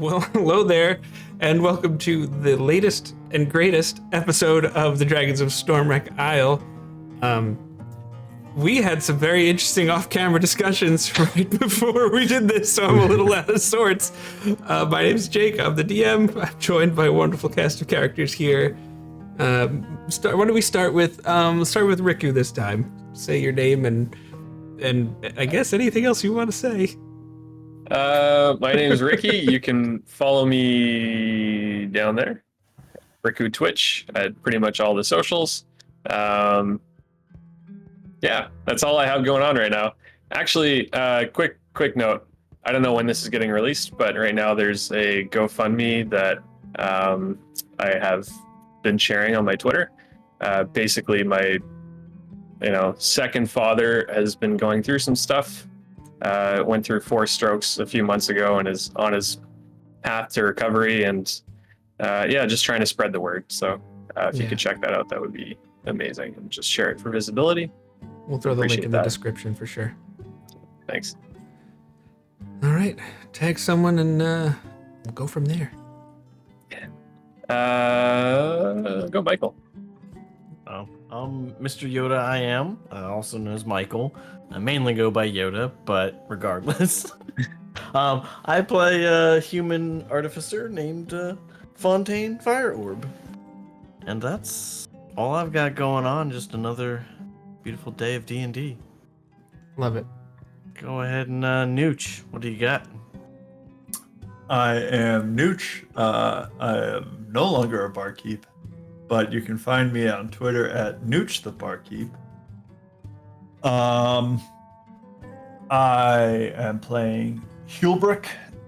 Well, hello there, and welcome to the latest and greatest episode of the Dragons of Stormwreck Isle. We had some very interesting off-camera discussions right before we did this, so I'm a little out of sorts. My name's Jake, I'm the DM. I'm joined by a wonderful cast of characters here. Why don't we start with Ricku this time? Say your name and I guess anything else you want to say. My name is Ricky. You can follow me down there. Ricku Twitch at pretty much all the socials. Yeah, that's all I have going on right now. Actually, quick note. I don't know when this is getting released, but right now there's a GoFundMe that I have been sharing on my Twitter. Basically, my second father has been going through some stuff. Went through 4 strokes a few months ago and is on his path to recovery, and just trying to spread the word. So if you could check that out, that would be amazing, and just share it for visibility. We'll throw the link in the description for sure. Thanks. All right, tag someone and we'll go from there. Go Michael. Mr. Yoda I am, also known as Michael. I mainly go by Yoda, but regardless. I play a human artificer named Fontaine Fire Orb. And that's all I've got going on, just another beautiful day of D&D. Love it. Go ahead and Nooch, what do you got? I am Nooch. I am no longer a barkeep, but you can find me on Twitter at NoochTheBarkeep. I am playing Hulbrick,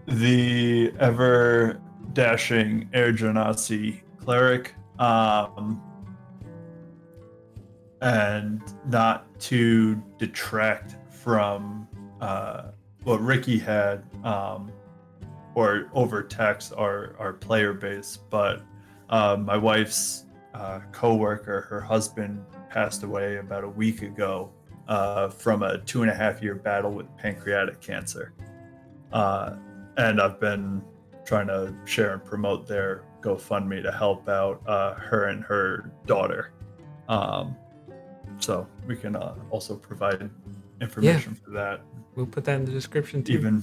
the ever-dashing Air Genasi cleric. And not to detract from what Ricky had or overtax our player base, but my wife's co-worker, her husband passed away about a week ago from a 2.5-year battle with pancreatic cancer. And I've been trying to share and promote their GoFundMe to help out her and her daughter. So we can also provide information for that. We'll put that in the description too.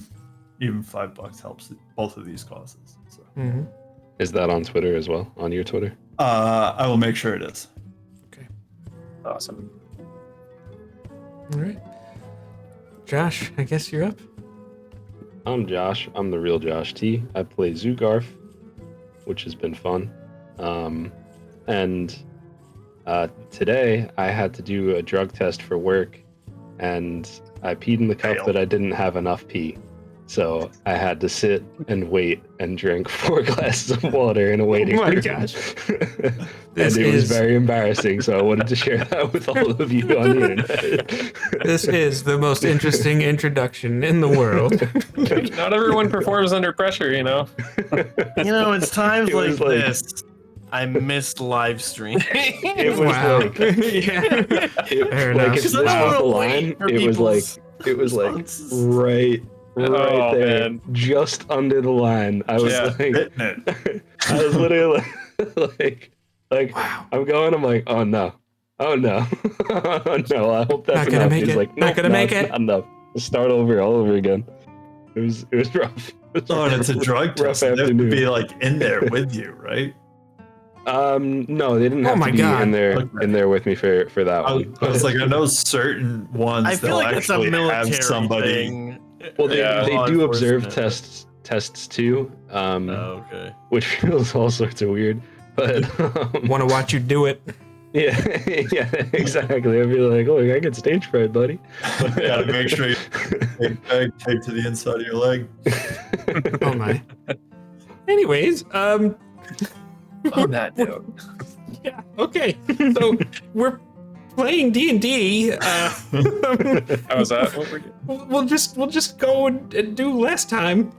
Even $5 helps both of these causes. So. Mm-hmm. Is that on Twitter as well? On your Twitter? I will make sure it is. Okay. Awesome. All right. Josh, I guess you're up. I'm Josh. I'm the real Josh T. I play Zugarf, which has been fun. And today I had to do a drug test for work, and I peed in the cup that I didn't have enough pee. So I had to sit and wait and drink 4 glasses of water in a waiting room. Oh my gosh. And it was very embarrassing, so I wanted to share that with all of you on the internet. This is the most interesting introduction in the world. Not everyone performs under pressure, You know, it's times like this. I missed live stream. It was like, Fair enough. If this was the line, it was like right there, man. Just under the line. I was I was literally like, wow. I'm like, oh no, oh no. I hope that's not gonna enough. make it. Like, not gonna make it. Not enough. Start all over again. It was rough. And it's a drug test. They have to be like in there with you, right? No, they didn't have to be in there with me for that one. I was like, I know certain ones I feel like actually it's a military have somebody. thing. Well, they do observe tests too. Okay. Which feels all sorts of weird. But want to watch you do it. Yeah, exactly. I'd be like, oh, I get stage fright, buddy. Gotta make sure you tape to the inside of your leg. Oh my. Anyways, on that note. Yeah. Okay. So we're playing D&D. How was that? What we're doing? We'll just go and do last time.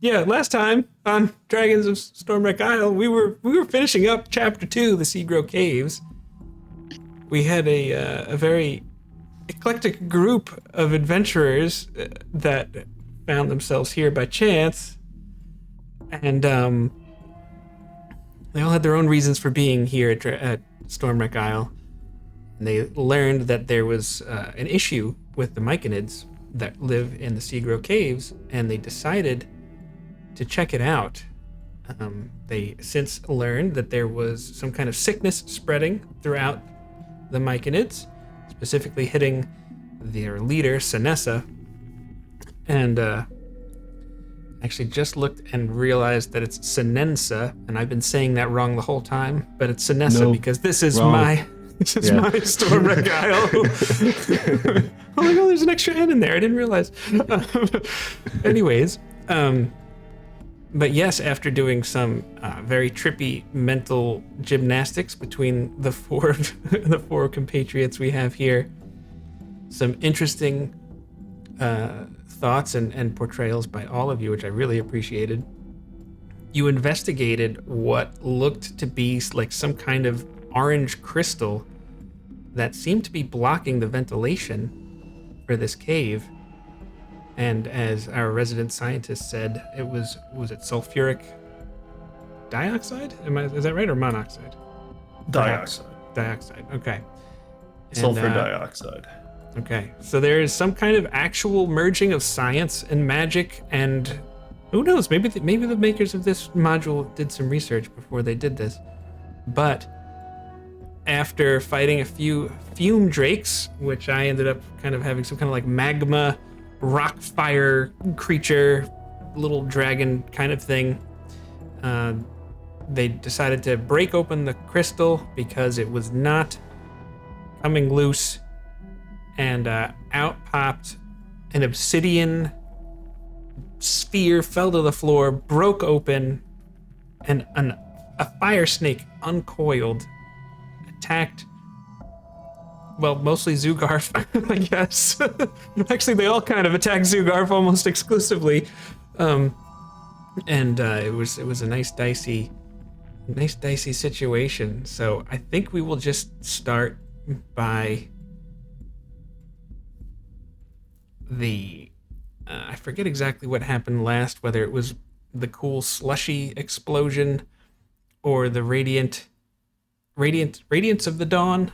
Last time on Dragons of Stormwreck Isle, we were finishing up Chapter 2, the Seagrow Caves. We had a very eclectic group of adventurers that found themselves here by chance. And they all had their own reasons for being here at Stormwreck Isle. And they learned that there was an issue with the Myconids that live in the Seagrow caves, and they decided to check it out. They since learned that there was some kind of sickness spreading throughout the Myconids, specifically hitting their leader, Sinessa. And actually just looked and realized that it's Sinensa, and I've been saying that wrong the whole time, but it's Sinessa because this is my Stormwreck Isle. Oh my god, there's an extra N in there. I didn't realize. Anyways, but yes, after doing some very trippy mental gymnastics between the four compatriots we have here, some interesting thoughts and portrayals by all of you, which I really appreciated. You investigated what looked to be like some kind of orange crystal that seemed to be blocking the ventilation for this cave. And as our resident scientist said, it was it sulfuric dioxide? Is that right, or monoxide? Dioxide. Dioxide. Okay. Sulfur dioxide. Okay, so there is some kind of actual merging of science and magic, and who knows? Maybe the makers of this module did some research before they did this. But after fighting a few fume drakes, which I ended up kind of having some kind of like magma rock fire creature, little dragon kind of thing, they decided to break open the crystal because it was not coming loose. And out popped an obsidian sphere, fell to the floor, broke open, and a fire snake uncoiled, attacked, well, mostly Zugarf, I guess. Actually, they all kind of attacked Zugarf almost exclusively. And it was a nice dicey situation. So I think we will just start by I forget exactly what happened last, whether it was the cool slushy explosion or the Radiance of the Dawn,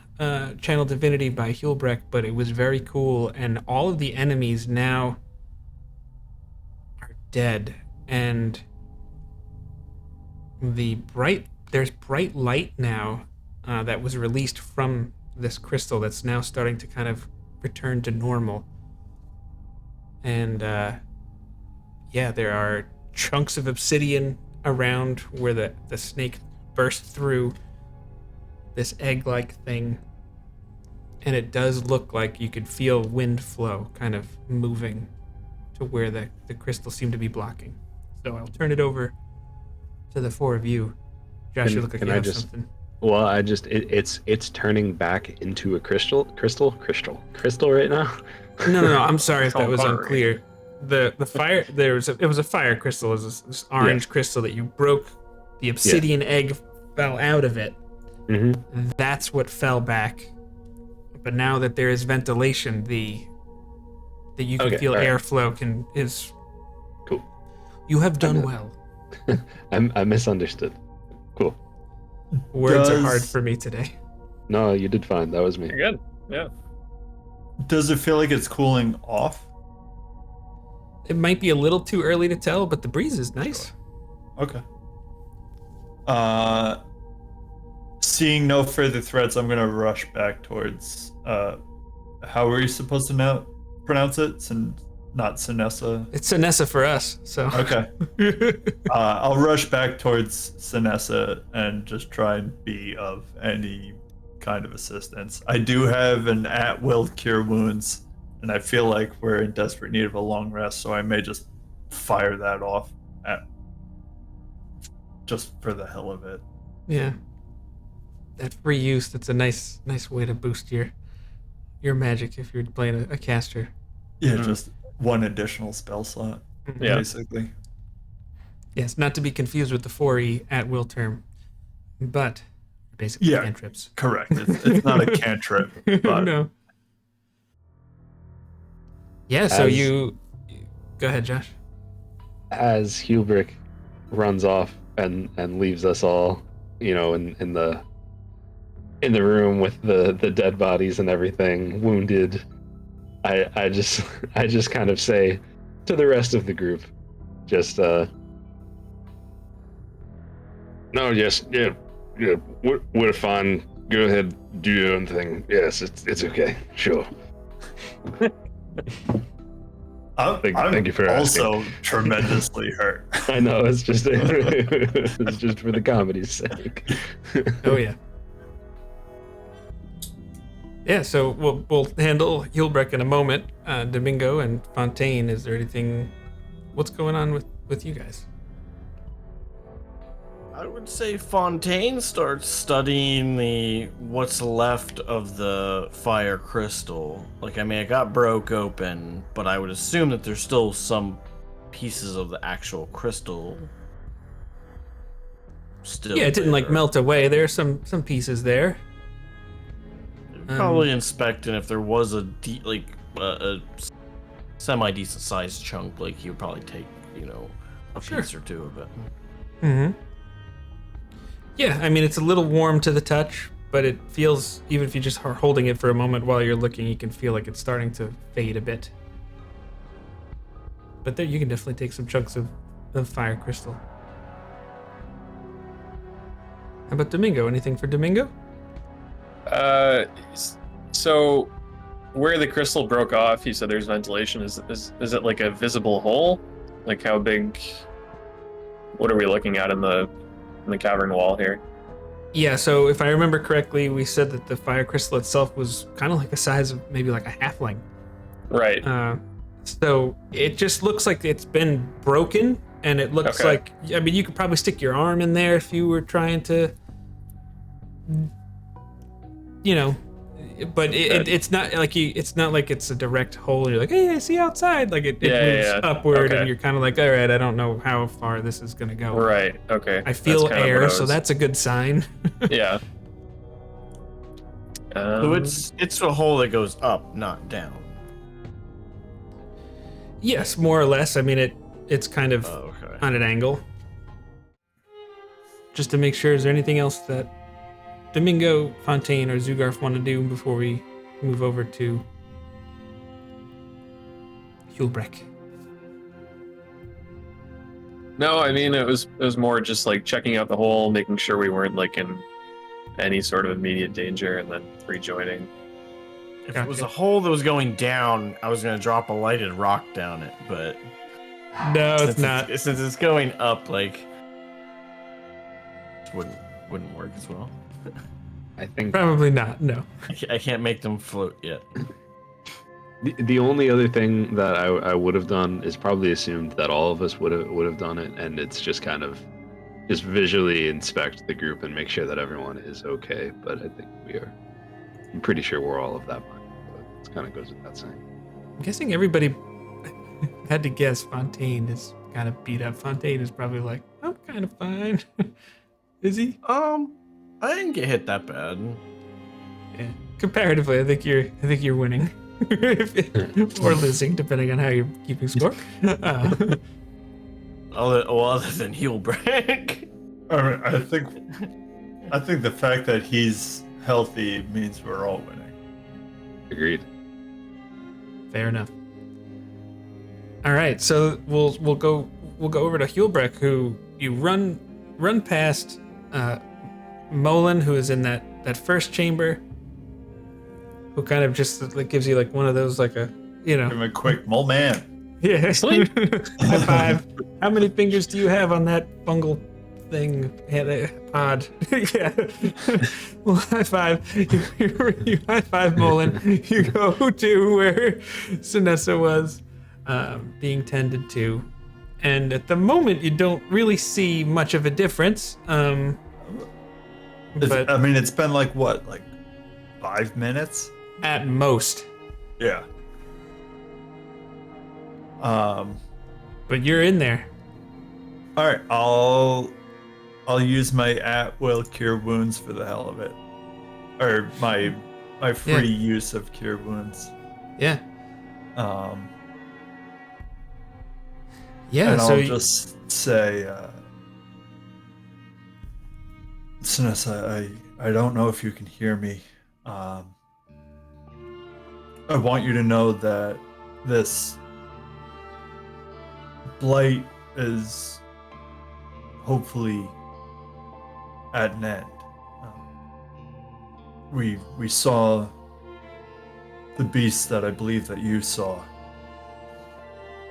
Channel Divinity by Hulbrecht, but it was very cool, and all of the enemies now are dead, and there's bright light now that was released from this crystal that's now starting to kind of return to normal. And there are chunks of obsidian around where the snake burst through this egg-like thing, and it does look like you could feel wind flow kind of moving to where the crystal seemed to be blocking. So I'll turn it over to the four of you. Josh, you look like you have something. Well, it's turning back into a crystal right now. No. I'm sorry if that was unclear. The fire it was a fire crystal. It was this orange crystal that you broke. The obsidian egg fell out of it. Mm-hmm. That's what fell back. But now that there is ventilation, that you can feel airflow is cool. You have done well. I misunderstood. Cool. Words are hard for me today. No, you did fine. That was me. You're good. Yeah. Does it feel like it's cooling off? It might be a little too early to tell, but the breeze is nice. Okay. Seeing no further threats, I'm gonna rush back towards. How are you supposed to pronounce it? Not Sinessa. It's Sinessa for us. So. Okay. I'll rush back towards Sinessa and just try and be of any kind of assistance. I do have an at-will cure wounds, and I feel like we're in desperate need of a long rest, so I may just fire that off just for the hell of it. Yeah. That free use, that's a nice way to boost your magic if you're playing a caster. Yeah, just one additional spell slot, basically. Yes, not to be confused with the 4E at-will term, but basically cantrips. Correct. It's not a cantrip. But... No. Yeah, so you... Go ahead, Josh. As Hulbrecht runs off and leaves us all, you know, in the room with the dead bodies and everything, wounded. I just kind of say to the rest of the group, just no, yes, yeah, we're fine. Go ahead, do your own thing. Yes, it's okay. Sure. Thank you for also asking. tremendously hurt. I know, it's just it's just for the comedy's sake. Oh yeah. Yeah, so we'll handle Hulbrecht in a moment. Domingo and Fontaine, is there anything? What's going on with you guys? I would say Fontaine starts studying what's left of the fire crystal. Like, I mean, it got broke open, but I would assume that there's still some pieces of the actual crystal still. Yeah, it didn't like melt away. There's some pieces there. Probably inspect, and if there was a semi-decent sized chunk, like he would probably take, you know, a piece or two of it. Mm-hmm. Yeah, I mean, it's a little warm to the touch, but it feels, even if you just are holding it for a moment while you're looking, you can feel like it's starting to fade a bit. But there, you can definitely take some chunks of fire crystal. How about Domingo? Anything for Domingo? So where the crystal broke off, you said there's ventilation. Is it like a visible hole? Like how big? What are we looking at in the cavern wall here? Yeah, so if I remember correctly, we said that the fire crystal itself was kind of like the size of maybe like a halfling. Right. So it just looks like it's been broken, and it looks like, I mean, you could probably stick your arm in there if you were trying to, you know, but it's not like it's not like it's a direct hole. You're like, hey, I see outside. Like it moves upward, and you're kind of like, all right, I don't know how far this is gonna go. Right. Okay. I feel air, so that's a good sign. Yeah. So it's a hole that goes up, not down. Yes, more or less. I mean, it's kind of on an angle. Just to make sure, is there anything else that Domingo, Fontaine, or Zugarf want to do before we move over to Hulbrecht? No, I mean, it was more just like checking out the hole, making sure we weren't like in any sort of immediate danger, and then rejoining. If it was a hole that was going down, I was gonna drop a lighted rock down it, but no, it's not. Since it's going up, like, it wouldn't work as well. I think probably not. No, I can't make them float yet. The only other thing that I would have done is probably assumed that all of us would have done it, and it's just kind of just visually inspect the group and make sure that everyone is okay. But I think I'm pretty sure we're all of that mind. But it kind of goes without saying. I'm guessing everybody had to guess Fontaine is kind of beat up. Fontaine is probably like, I'm kind of fine. Is he? I didn't get hit that bad. Yeah. Comparatively, I think you're winning. Or losing, depending on how you're keeping score. Other than Hulbrecht. I think the fact that he's healthy means we're all winning. Agreed. Fair enough. All right, so we'll go over to Hulbrecht, who you run past Molin, who is in that first chamber, who kind of just like gives you like one of those, like a, you know, give him a quick mole man. Yeah. High five. How many fingers do you have on that fungal thing? Pod. Yeah. Well, high five. You high five Molin. You go to where Sinessa was being tended to. And at the moment, you don't really see much of a difference. But I mean, it's been like what, like 5 minutes? At most. Yeah. But you're in there. All right, I'll use my at-will cure wounds for the hell of it, or my free use of cure wounds. Yeah. Yeah. And so I'll just say, Sinessa, I don't know if you can hear me. I want you to know that this blight is hopefully at an end. We saw the beast that I believe that you saw,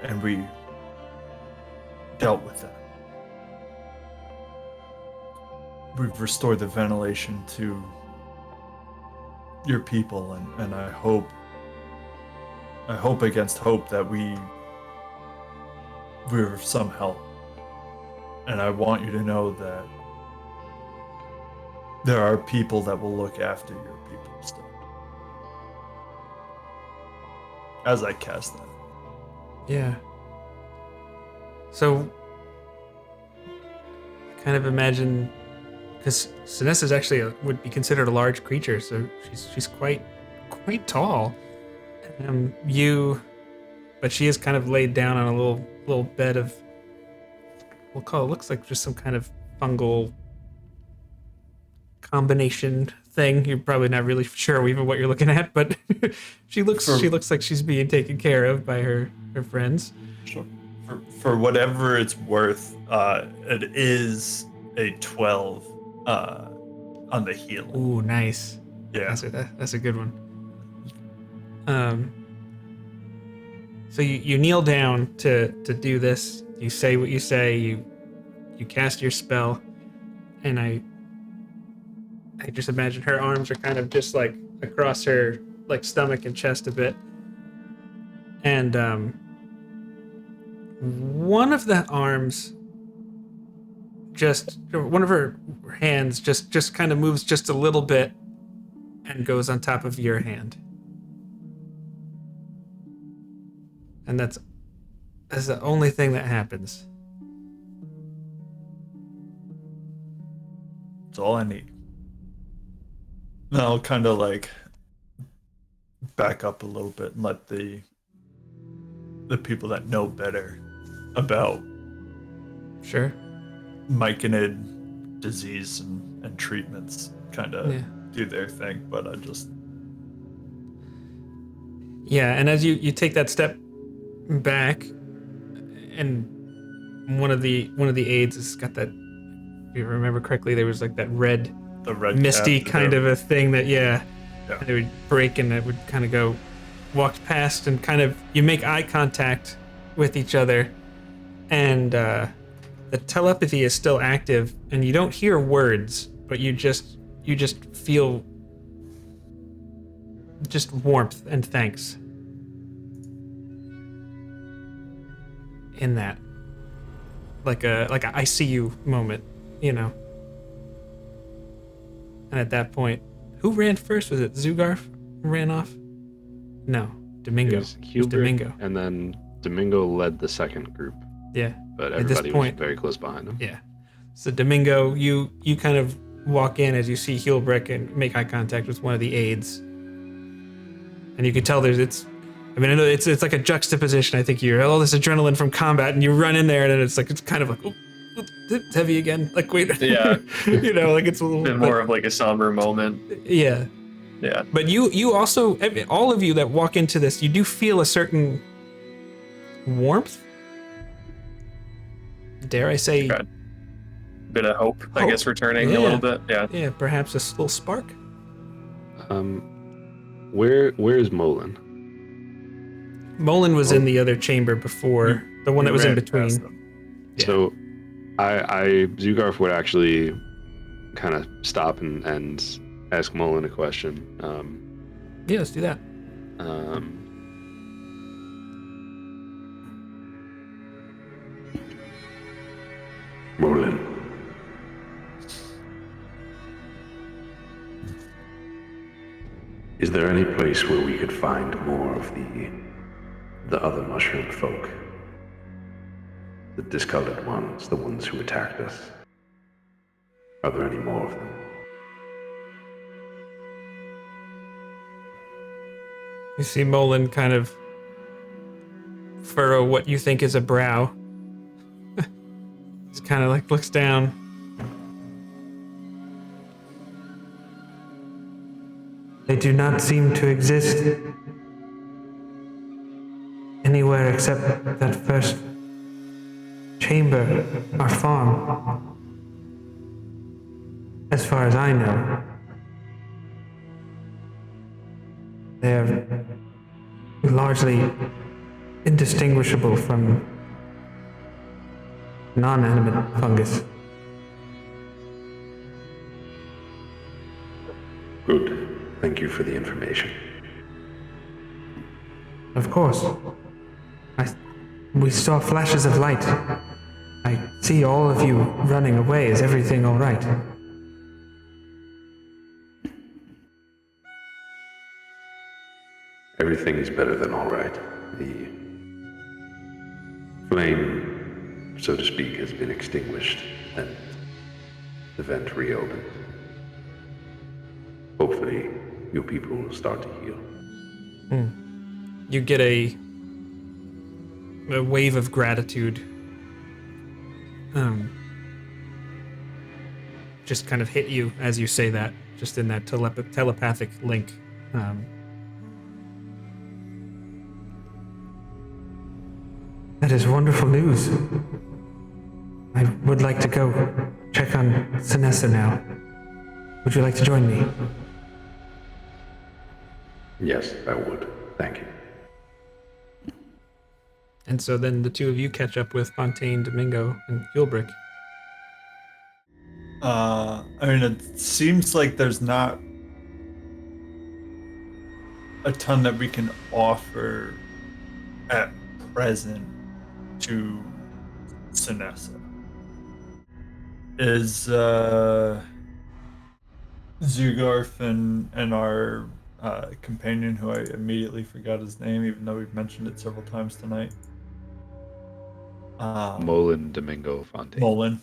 and we dealt with that. We've restored the ventilation to your people, and I hope against hope that we're of some help. And I want you to know that there are people that will look after your people still. As I cast that. Yeah. So, kind of imagine, because Sinessa's actually would be considered a large creature, so she's quite tall. But she is kind of laid down on a little bed of, we'll call it, looks like just some kind of fungal combination thing. You're probably not really sure even what you're looking at, but she looks like she's being taken care of by her friends. Sure. For whatever it's worth, it is a 12 on the healing. Ooh, nice. Yeah. That's a good one. So you kneel down to do this. You say what you say. You cast your spell, and I just imagine her arms are kind of just like across her like stomach and chest a bit, and one of the arms, one of her hands just kind of moves just a little bit and goes on top of your hand. And that's the only thing that happens. That's all I need. And I'll kind of like back up a little bit and let the people that know better about Sure. Myconid disease and treatments kind of do their thing, but I just... Yeah, and as you take that step back, and one of the aides has got that, if you remember correctly, there was like that red misty kind of a thing that and it would break and it would kind of go, walked past, and kind of you make eye contact with each other, and the telepathy is still active, and you don't hear words, but you just feel just warmth and thanks in that, like a I see you moment, you know. And at that point, who ran first? Was it Zugarf who ran off? No, Domingo. It was Domingo. And then Domingo led the second group. Yeah. But everybody was very close behind him. Yeah. So Domingo, you kind of walk in as you see Hulbrick and make eye contact with one of the aides. And you can tell I know it's like a juxtaposition. I think you're all this adrenaline from combat, and you run in there, and it's kind of like, oh, it's heavy again. Like, wait. Yeah. You know, like it's a little bit more of like a somber moment. Yeah. Yeah. But you also, all of you that walk into this, you do feel a certain warmth. Dare I say? Okay. Bit of hope, I guess, returning a little bit. Yeah. Yeah, perhaps a little spark. Where's Molin? Molin was in the other chamber before, the one that was in between. Yeah. So, Zugarf would actually kind of stop and ask Molin a question. Yeah, let's do that. Molin. Is there any place where we could find more of the other mushroom folk? The discolored ones, the ones who attacked us? Are there any more of them? You see Molin kind of furrow what you think is a brow. Just kind of like looks down. do not seem to exist anywhere except that first chamber, our farm. As far as I know. They're largely indistinguishable from non-animate fungus. Good. Thank you for the information. Of course. We saw flashes of light. I see all of you running away. Is everything all right? Everything is better than all right. The flame, so to speak, has been extinguished and the vent reopened. Hopefully, your people will start to heal. You get a wave of gratitude. Just kind of hit you as you say that, just in that telepathic link. That is wonderful news. I would like to go check on Sinessa now. Would you like to join me? Yes, I would. Thank you. And so then the two of you catch up with Fontaine, Domingo, and Gilbrick. I mean, it seems like there's not a ton that we can offer at present to Sinessa. Is Zugarf and our companion, who I immediately forgot his name, even though we've mentioned it several times tonight. Molin Domingo Fontaine. Molin.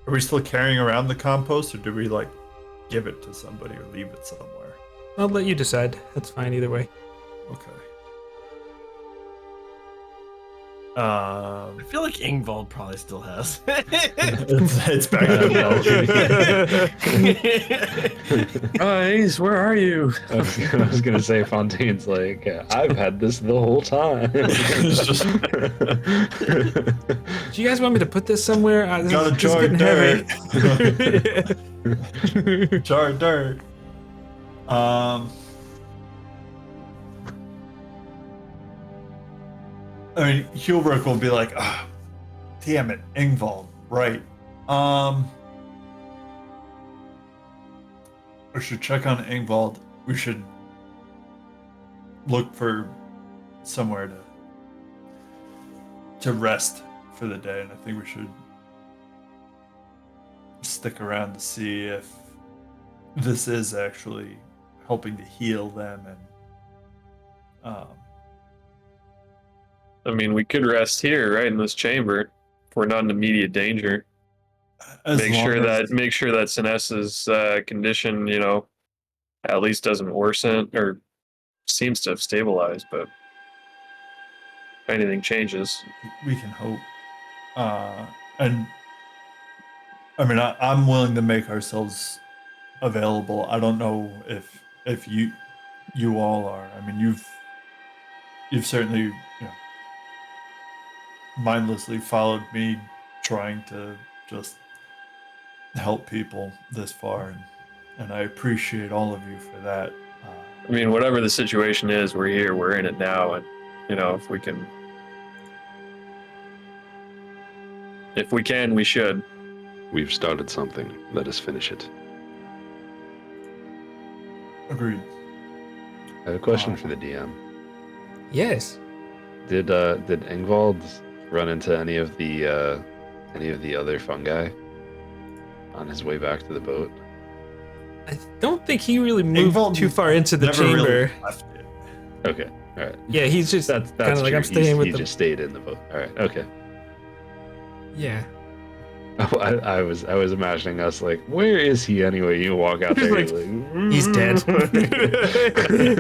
Are we still carrying around the compost, or do we give it to somebody or leave it somewhere? I'll let you decide. That's fine either way. Okay. I feel like Ingvald probably still has. It's back in the Guys, where are you? I was gonna say Fontaine's like, I've had this the whole time. Do you guys want me to put this somewhere? Got a jar of dirt. Jar of dirt. I mean, Hulbrook will be like, oh, damn it, Ingvald, right. We should check on Ingvald. We should look for somewhere to rest for the day, and I think we should stick around to see if this is actually helping to heal them and I mean, we could rest here, right, in this chamber, if we're not in immediate danger. Make sure that Sinessa's condition, at least doesn't worsen or seems to have stabilized. But if anything changes, we can hope. And I mean, I'm willing to make ourselves available. I don't know if you all are. I mean, you've certainly mindlessly followed me trying to just help people this far, and I appreciate all of you for that. I mean, whatever the situation is, we're here, we're in it now, and if we can, we should. We've started something. Let us finish it. Agreed. I have a question for the DM. Yes. Did Ingvald run into any of the other fungi on his way back to the boat? I don't think he really moved too far into the chamber. Really left it. Okay, all right. Yeah, he's just That's kind of like, true. I'm staying with he them. just stayed in the boat. All right, okay. Yeah. I was imagining us like, where is he anyway? You walk out there, He's you're like, He's dead.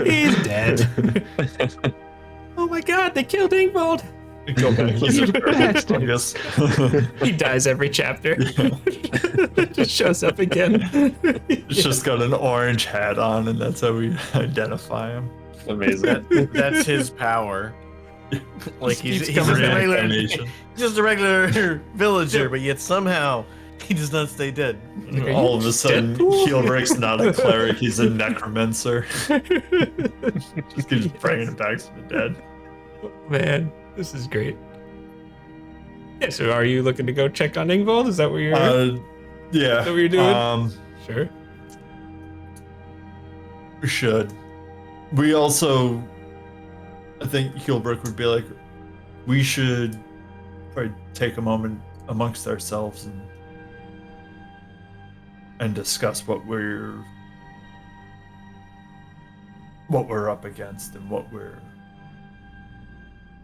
He's dead. Oh my god, they killed Ingvald. Go back. He's a Bastard. fungus. He dies every chapter. Just shows up again. He's just got an orange hat on, and that's how we identify him. Amazing. That's his power. Like he's keeps coming back. just a regular villager, but yet somehow he does not stay dead. All of a sudden, Heelbrick's not a cleric; he's a necromancer. Just keeps bringing it back from the dead. Man, this is great. Yeah, so are you looking to go check on Ingvald? Is that what you're, is Yeah. that what you're doing? Sure. We should. We also, I think Heelbrick would be like, we should probably take a moment amongst ourselves and discuss what we're up against and what we're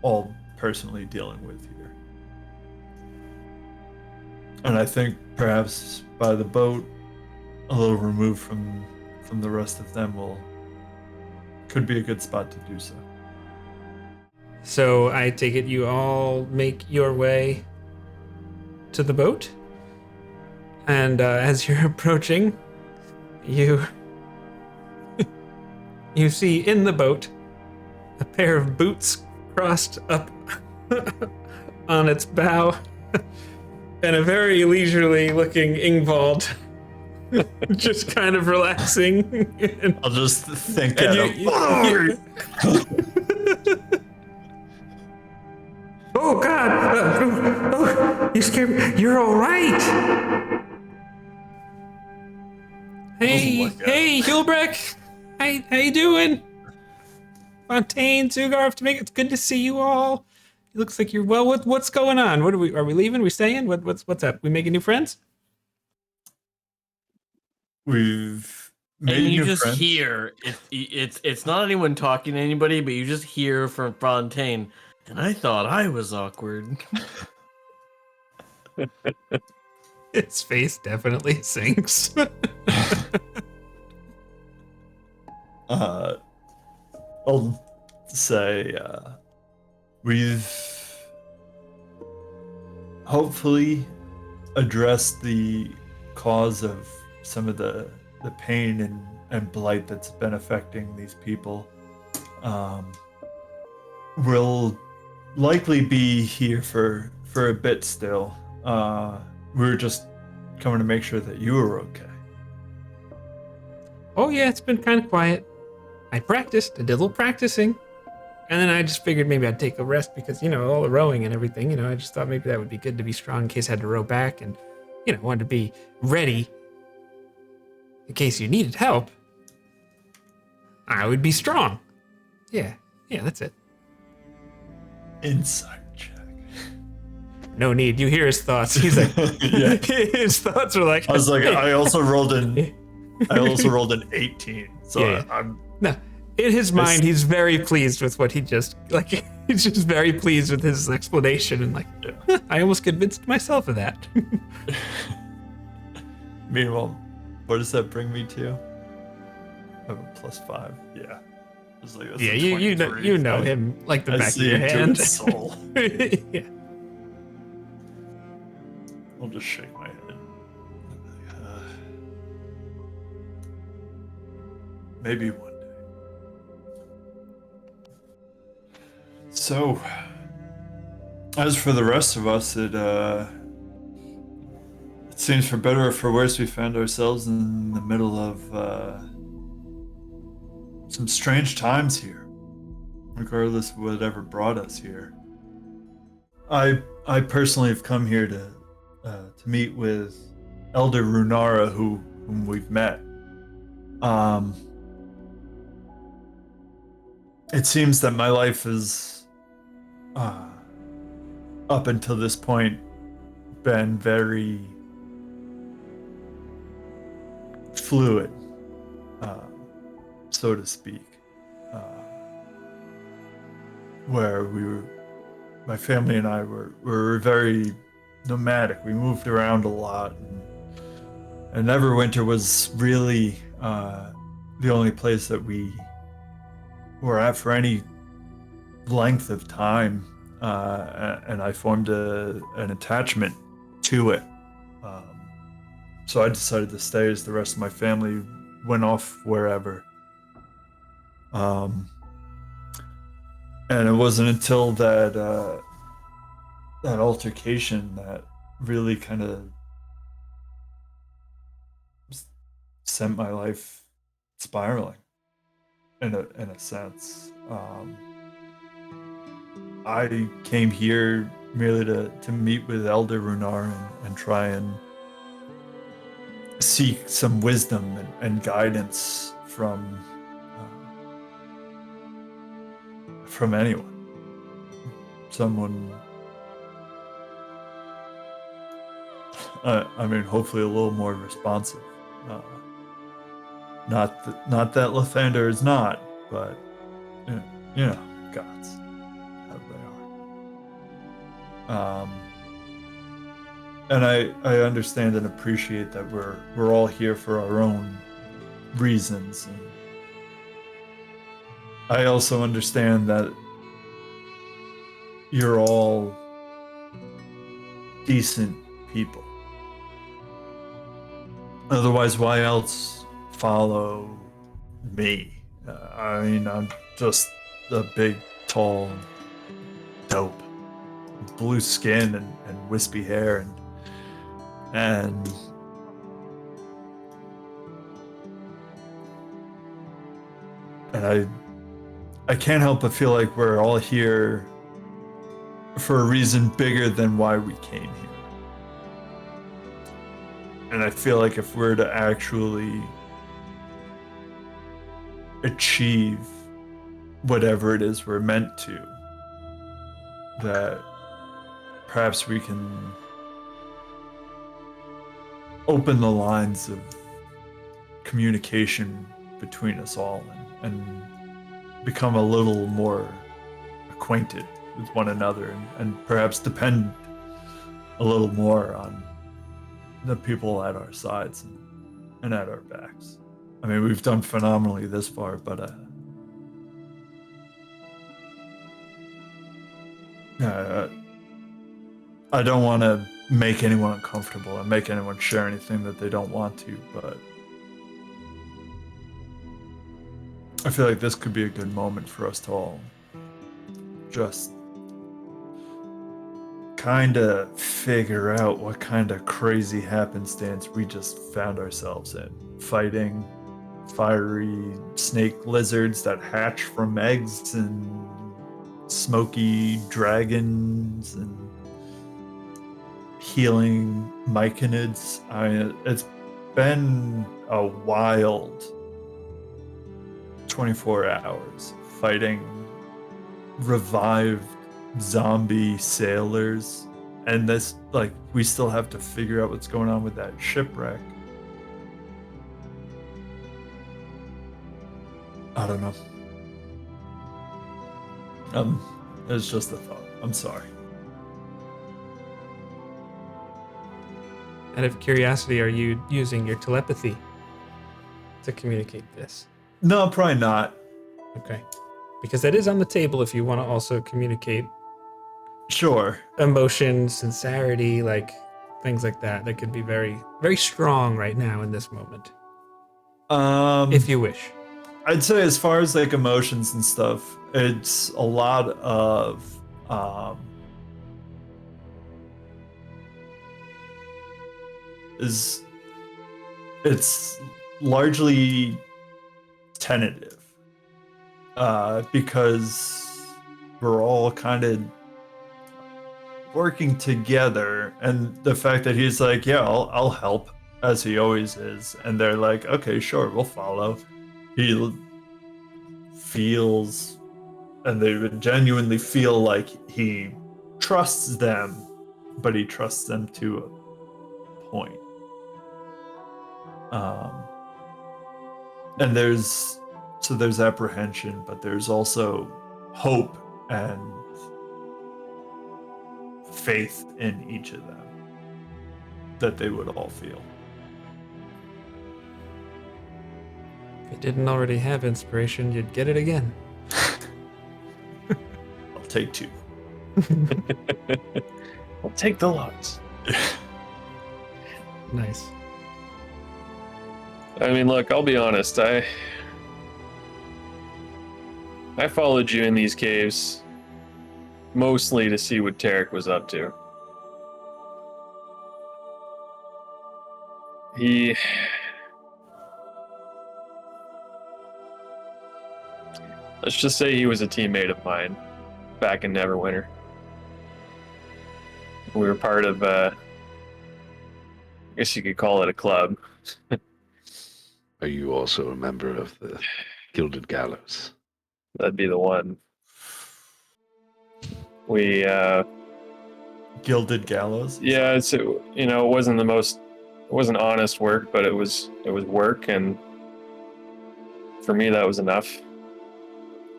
all personally dealing with here. And I think perhaps by the boat, a little removed from the rest of them, could be a good spot to do so. So I take it you all make your way to the boat, and as you're approaching, you see in the boat a pair of boots crossed up on its bow, and a very leisurely looking Ingvald just kind of relaxing. I'll just think at him. Oh God! You scared me. You're all right. Hey, Heelbrick. How you doing? Fontaine, Sugarf, it's good to see you all. It looks like you're well. What's going on? Are we leaving? We staying? What's up? We making new friends? We've made And you new just friends. hear it's not anyone talking to anybody, but you just hear from Fontaine. And I thought I was awkward. His face definitely sinks. I'll say we've hopefully addressed the cause of some of the pain and blight that's been affecting these people. We'll likely be here for a bit still. We were just coming to make sure that you were okay. Oh yeah, it's been kind of quiet. I did a little practicing, and then I just figured maybe I'd take a rest because, all the rowing and everything, I just thought maybe that would be good to be strong in case I had to row back, and, wanted to be ready in case you needed help. I would be strong. Yeah, that's it. Insight check. No need. You hear his thoughts. He's like, Yeah. His thoughts were like, I was like, hey. I also rolled an 18, so Yeah. I'm No, in his mind, he's very pleased with what he just, he's just very pleased with his explanation, and I almost convinced myself of that. Meanwhile, what does that bring me to? I have a +5. Yeah. It's like, that's Yeah, a you 23. know him like the I back of see your into hand. his soul. Yeah. I'll just shake my head. Maybe one day. So, as for the rest of us, it seems for better or for worse, we found ourselves in the middle of some strange times here, regardless of whatever brought us here. I personally have come here to meet with Elder Runara, whom we've met. It seems that my life is, up until this point, been very fluid, so to speak. Where my family and I were very nomadic. We moved around a lot, and Neverwinter was really the only place that we were at for any length of time. and I formed an attachment to it. So I decided to stay as the rest of my family went off wherever. And it wasn't until that altercation that really kind of sent my life spiraling in a sense. I came here merely to meet with Elder Runar and try and seek some wisdom and guidance from anyone. Someone, I mean, hopefully a little more responsive. Not that Lathander is not, but you know, gods, how they are. And I understand and appreciate that we're all here for our own reasons. And I also understand that you're all decent people. Otherwise, why else follow me? I mean, I'm just a big, tall dope, blue skin and wispy hair, and I can't help but feel like we're all here for a reason bigger than why we came here. And I feel like if we're to actually achieve whatever it is we're meant to, that perhaps we can open the lines of communication between us all and become a little more acquainted with one another and perhaps depend a little more on the people at our sides and at our backs. I mean, we've done phenomenally this far, but I don't want to make anyone uncomfortable and make anyone share anything that they don't want to, but I feel like this could be a good moment for us to all just kind of figure out what kind of crazy happenstance we just found ourselves in. Fighting fiery snake lizards that hatch from eggs and smoky dragons and healing Myconids. I mean, it's been a wild 24 hours fighting revived zombie sailors, and this, like, we still have to figure out what's going on with that shipwreck. I don't know. It's just a thought. I'm sorry. Out of curiosity, are you using your telepathy to communicate this? No, probably not. Okay. Because that is on the table if you want to also communicate. Sure. Emotion, sincerity, like things like that. That could be very, very strong right now in this moment. If you wish. I'd say as far as like emotions and stuff, it's a lot of it's largely tentative because we're all kind of working together, and the fact that he's like, yeah, I'll help, as he always is, and they're like, okay, sure, we'll follow. He feels, and they would genuinely feel like he trusts them, but he trusts them to a point. And there's apprehension, but there's also hope and faith in each of them that they would all feel. If you didn't already have inspiration, you'd get it again. I'll take 2. I'll take the loss. Nice. I mean, look, I'll be honest. I followed you in these caves mostly to see what Tarek was up to. Let's just say he was a teammate of mine back in Neverwinter. We were part of, I guess you could call it a club. Are you also a member of the Gilded Gallows? That'd be the one. We, Gilded Gallows? yeah, it's, it wasn't honest work, but it was work, and for me that was enough.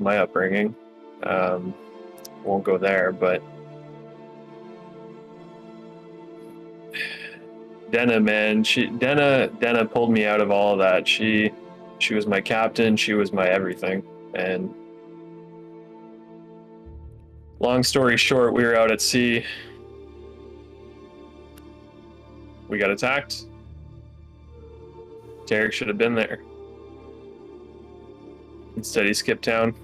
My upbringing. Won't go there, but Denna, man, Denna pulled me out of all of that. She was my captain, she was my everything. And long story short, we were out at sea. We got attacked. Tarek should have been there. Instead, he skipped town.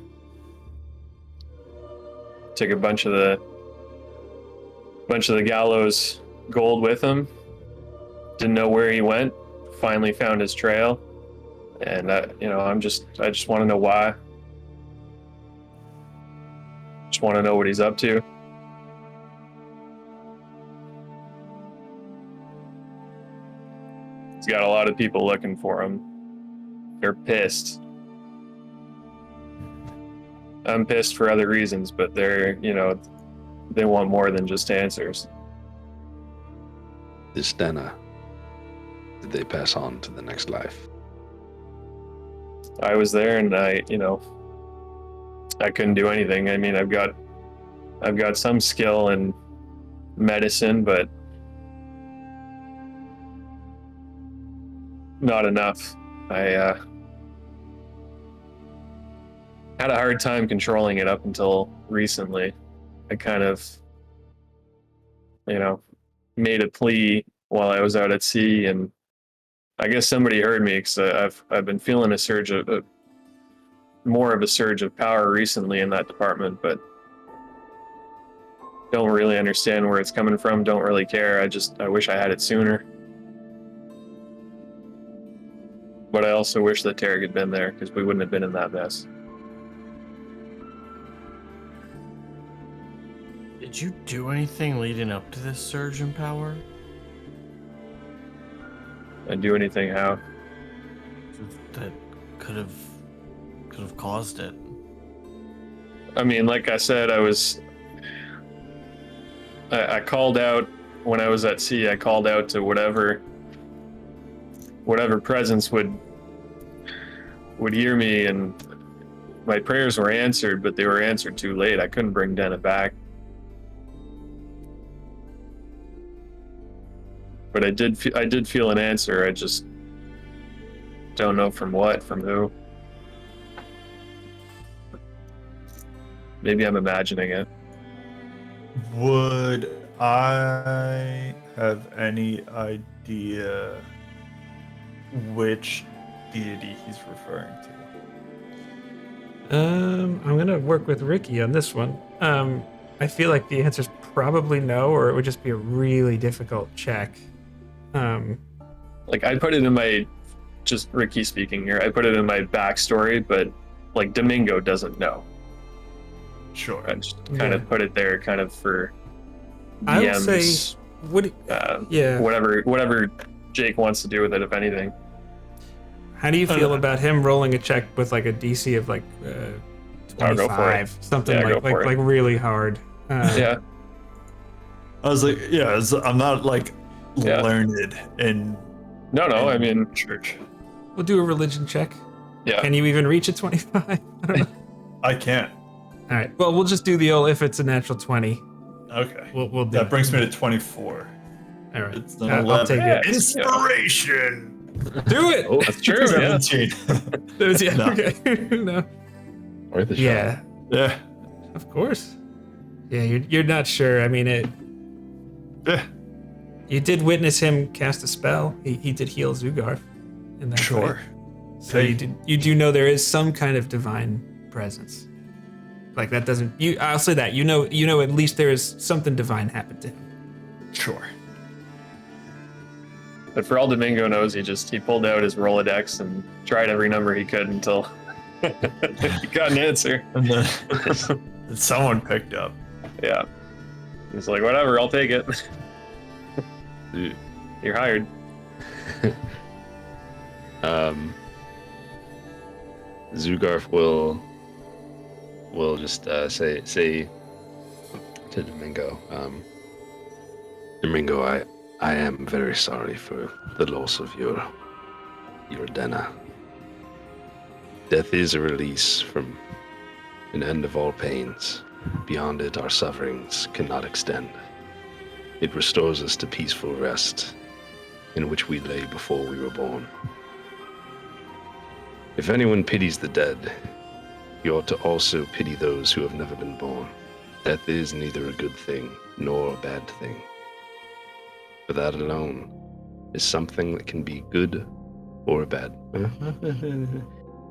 Took a bunch of the gallows gold with him. Didn't know where he went. Finally found his trail, and I just want to know why. Just want to know what he's up to. He's got a lot of people looking for him. They're pissed. I'm pissed for other reasons, but they want more than just answers. This Denna, did they pass on to the next life? I was there, and I couldn't do anything. I mean, I've got some skill in medicine, but not enough. I had a hard time controlling it up until recently. I kind of, made a plea while I was out at sea, and I guess somebody heard me because I've been feeling a surge of more of a surge of power recently in that department, but don't really understand where it's coming from. Don't really care. I wish I had it sooner. But I also wish that Tarek had been there, because we wouldn't have been in that mess. Did you do anything leading up to this surge in power? And do anything how? That could have caused it. I mean, like I said, I called out when I was at sea. I called out to whatever presence would hear me, and my prayers were answered, but they were answered too late. I couldn't bring Denna back. But I did feel an answer. I just don't know from who. Maybe I'm imagining it. Would I have any idea which deity he's referring to? I'm gonna work with Ricky on this one. I feel like the answer's probably no, or it would just be a really difficult check. Like, I put it in my, just Ricky speaking here, I put it in my backstory, but like Domingo doesn't know. Sure. I just kind of put it there kind of for I would DMs, say, whatever Jake wants to do with it, if anything. How do you feel about him rolling a check with like a DC of like 25, something like really hard? Yeah. I was like, I'm not like learned in. No, I mean, church. We'll do a religion check. Yeah. Can you even reach a 25? I don't know. I can't. All right. Well, we'll just do the old if it's a natural 20. Okay. We'll do that brings me to 24 All right. It's an I'll take it. Inspiration. Do it. Oh, that's true. Yeah. 17. No. Okay. No. Worth a shot. Yeah. Yeah. Of course. Yeah, you're not sure. I mean, you did witness him cast a spell. He did heal Zugarf in that fight. So you do know there is some kind of divine presence. Like that doesn't. I'll say that you know at least there is something divine happened to him. Sure. But for all Domingo knows, he pulled out his Rolodex and tried every number he could until he got an answer. And then someone picked up. Yeah. He's like, whatever, I'll take it. You're hired. Zugarf will just say to Domingo, Domingo, I am very sorry for the loss of your Dena. Death is a release from an end of all pains. Beyond it, our sufferings cannot extend. It restores us to peaceful rest, in which we lay before we were born. If anyone pities the dead, you ought to also pity those who have never been born. Death is neither a good thing nor a bad thing. For that alone is something that can be good or bad.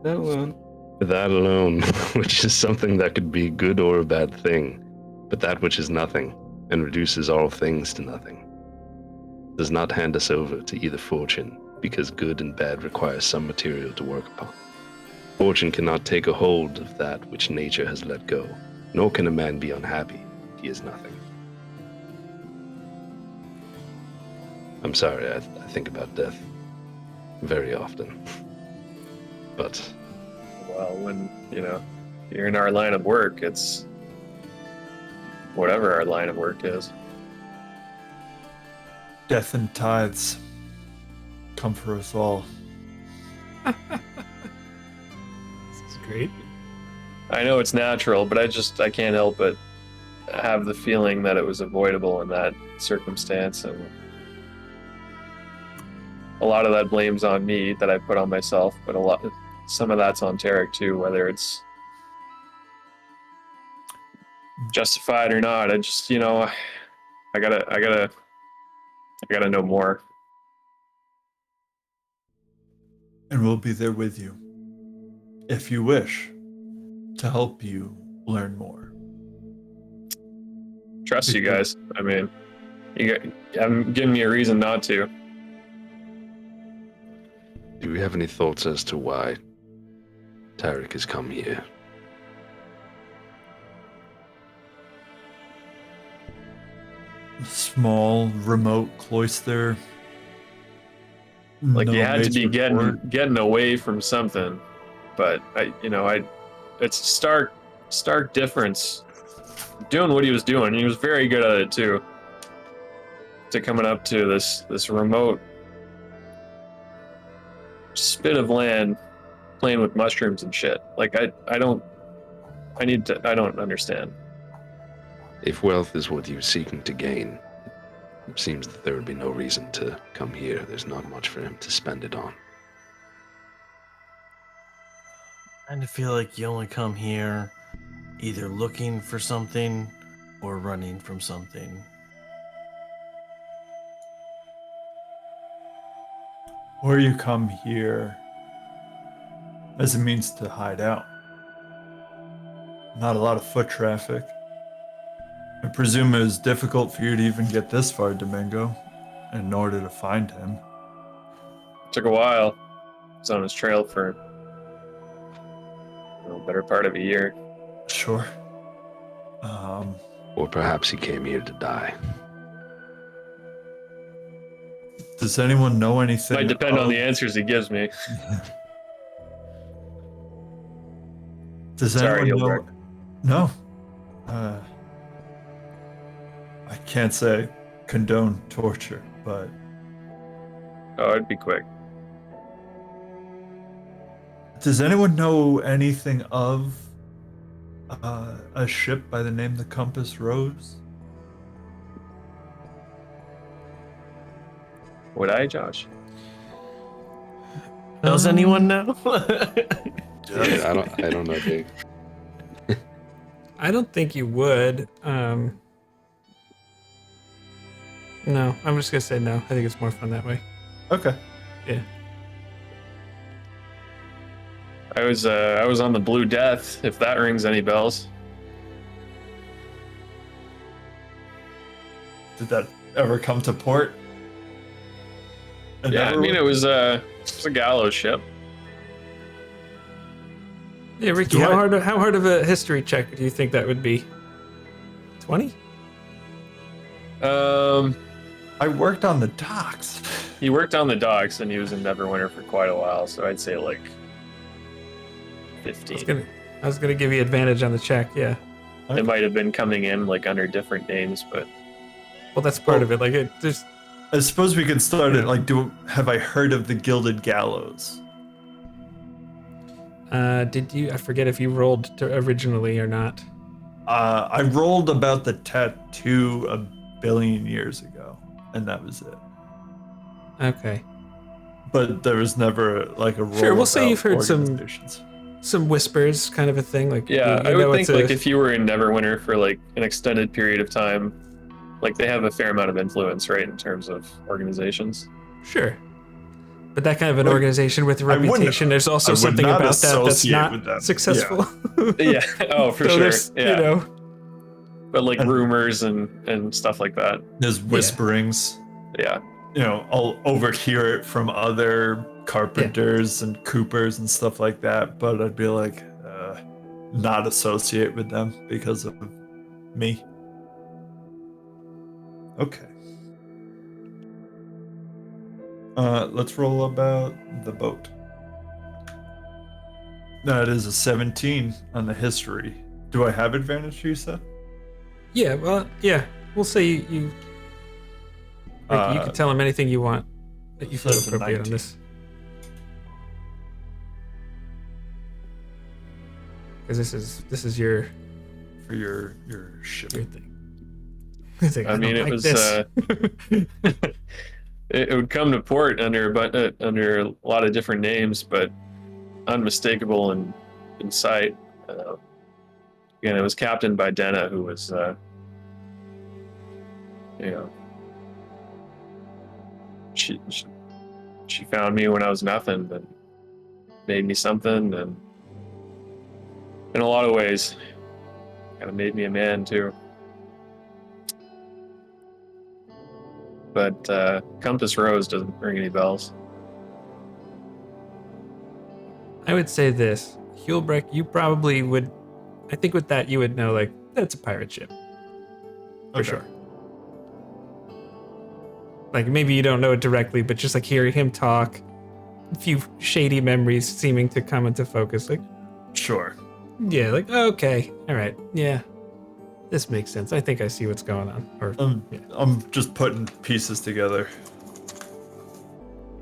That alone. That alone, which is something that could be good or a bad thing, but that which is nothing and reduces all things to nothing, does not hand us over to either fortune, because good and bad require some material to work upon. Fortune cannot take a hold of that which nature has let go, nor can a man be unhappy if he is nothing. I'm sorry, I think about death very often. But... well, when, you're in our line of work, it's whatever our line of work is. Death and tithes come for us all. This is great. I know it's natural, but I can't help but have the feeling that it was avoidable in that circumstance, and a lot of that blame's on me that I put on myself, but some of that's on Tarek too, whether it's justified or not. I just, I gotta know more. And we'll be there with you, if you wish, to help you learn more. Trust you guys. I mean, you haven't given me a reason not to. Do we have any thoughts as to why Tarek has come here? Small, remote cloister. Like, No you had to be major getting away from something, but it's a stark difference. Doing what he was doing, he was very good at it too. To coming up to this remote spit of land, playing with mushrooms and shit. Like, I don't understand. If wealth is what you're seeking to gain, it seems that there would be no reason to come here. There's not much for him to spend it on. I kind of feel like you only come here either looking for something or running from something. Or you come here as a means to hide out. Not a lot of foot traffic. I presume it was difficult for you to even get this far, Domingo, in order to find him. Took a while. I was on his trail for a better part of a year. Sure. Or perhaps he came here to die. Does anyone know anything? Might depend on the answers he gives me. Does Sorry, anyone know? Gilbert. No. I can't say condone torture, but Oh, it'd be quick. does anyone know anything of a ship by the name the Compass Rose? Would I, Josh? Does anyone know? Yeah, I don't know, Jake. I don't think you would. No, I'm just gonna say no. I think it's more fun that way. Okay. Yeah. I was on the Blue Death, if that rings any bells. Did that ever come to port? Yeah, I mean it was a gallows ship. Yeah, Ricky, how hard of a history check do you think that would be? 20? I worked on the docks. He worked on the docks and he was in Neverwinter for quite a while, so I'd say like 15. I was gonna give you advantage on the check, yeah. It might have been coming in like under different names, but well, that's part of it. Like there's. I suppose we could start it like, have I heard of the Gilded Gallows? Did you? I forget if you rolled originally or not. I rolled about the tattoo a billion years ago, and that was it. Okay. But there was never like a roll. Sure, we'll say you've heard organizations. some whispers, kind of a thing. Like yeah, I would think like if you were in Neverwinter for like an extended period of time, like they have a fair amount of influence, right, in terms of organizations. Sure. But that kind of an organization with a reputation, there's also something about that that's not successful. Yeah. Oh, for so sure. Yeah. You know. But like rumors and stuff like that. There's whisperings. Yeah. You know, I'll overhear it from other carpenters and coopers and stuff like that, but I'd be like, not associate with them because of me. Okay. Let's roll about the boat. That is a 17 on the history. Do I have advantage, you said? Yeah, well, yeah. We'll say you you can tell him anything you want that you feel appropriate on this. Because this is your for your ship. Your thing. I mean, it was it would come to port under a lot of different names, but unmistakable in sight. Again, it was captained by Denna, who was, she found me when I was nothing, and made me something, and in a lot of ways, kind of made me a man too. But Compass Rose doesn't ring any bells. I would say this. Hulbrecht, you probably would, I think with that you would know, like, that's a pirate ship. For sure. Like, maybe you don't know it directly, but just like hearing him talk, a few shady memories seeming to come into focus. Like, sure. Yeah, like, okay, all right, yeah. This makes sense. I think I see what's going on. I'm just putting pieces together.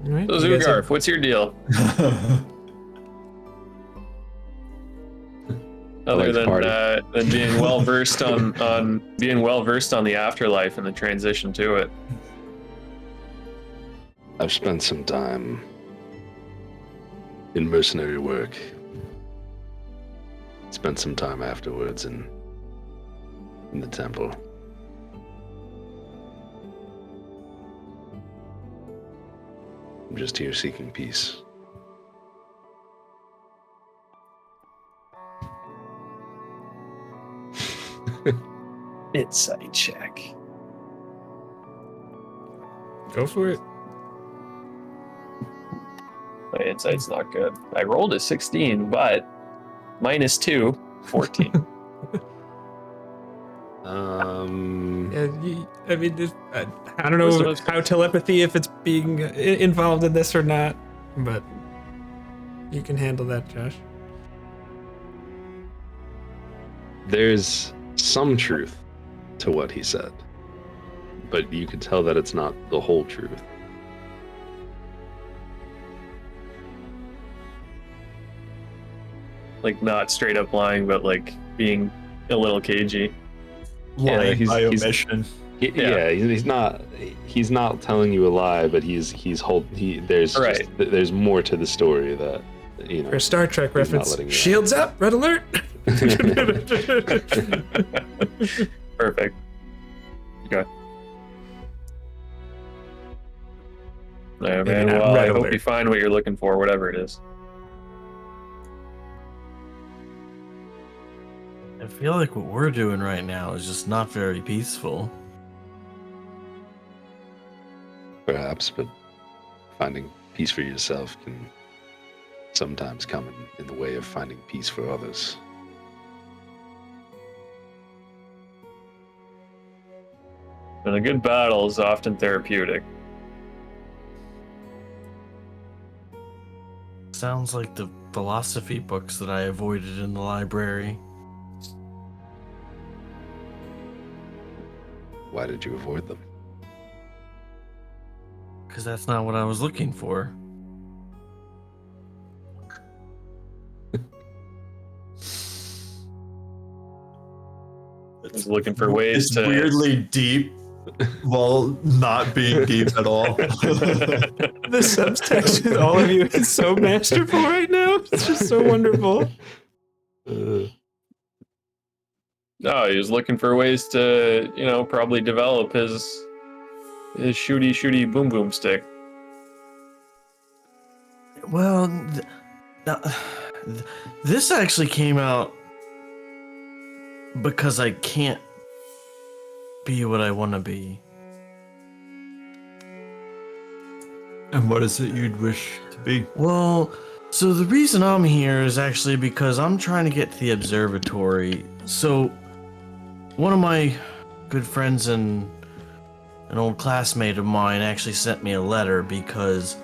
All right. So Zugarf, what's your deal? Other than being well versed on the afterlife and the transition to it. I've spent some time in mercenary work. Spent some time afterwards in the temple. I'm just here seeking peace. Insight check. Go for it. My insight's not good. I rolled a 16, but -2, 14. I mean, I don't know how telepathy, if it's being involved in this or not, but you can handle that, Josh. There's some truth to what he said, but you could tell that it's not the whole truth. Like, not straight up lying, but like being a little cagey. Lying by omission. He's not telling you a lie, but there's more to the story that, you know. For Star Trek reference, shields up, red alert. Perfect. Okay. Yeah, man. not Well, red I hope alert. you find what you're looking for, whatever it is. I feel like what we're doing right now is just not very peaceful. Perhaps, but finding peace for yourself can sometimes come in the way of finding peace for others. And a good battle is often therapeutic. Sounds like the philosophy books that I avoided in the library. Why did you avoid them? Because that's not what I was looking for. I was looking for ways It's to weirdly deep while not being deep at all. The subtext with all of you is so masterful right now. It's just so wonderful. No, he was looking for ways to, probably develop his shooty boom boom stick. Well, this actually came out because I can't be what I want to be. And what is it you'd wish to be? Well, so the reason I'm here is actually because I'm trying to get to the observatory. So, one of my good friends and an old classmate of mine actually sent me a letter because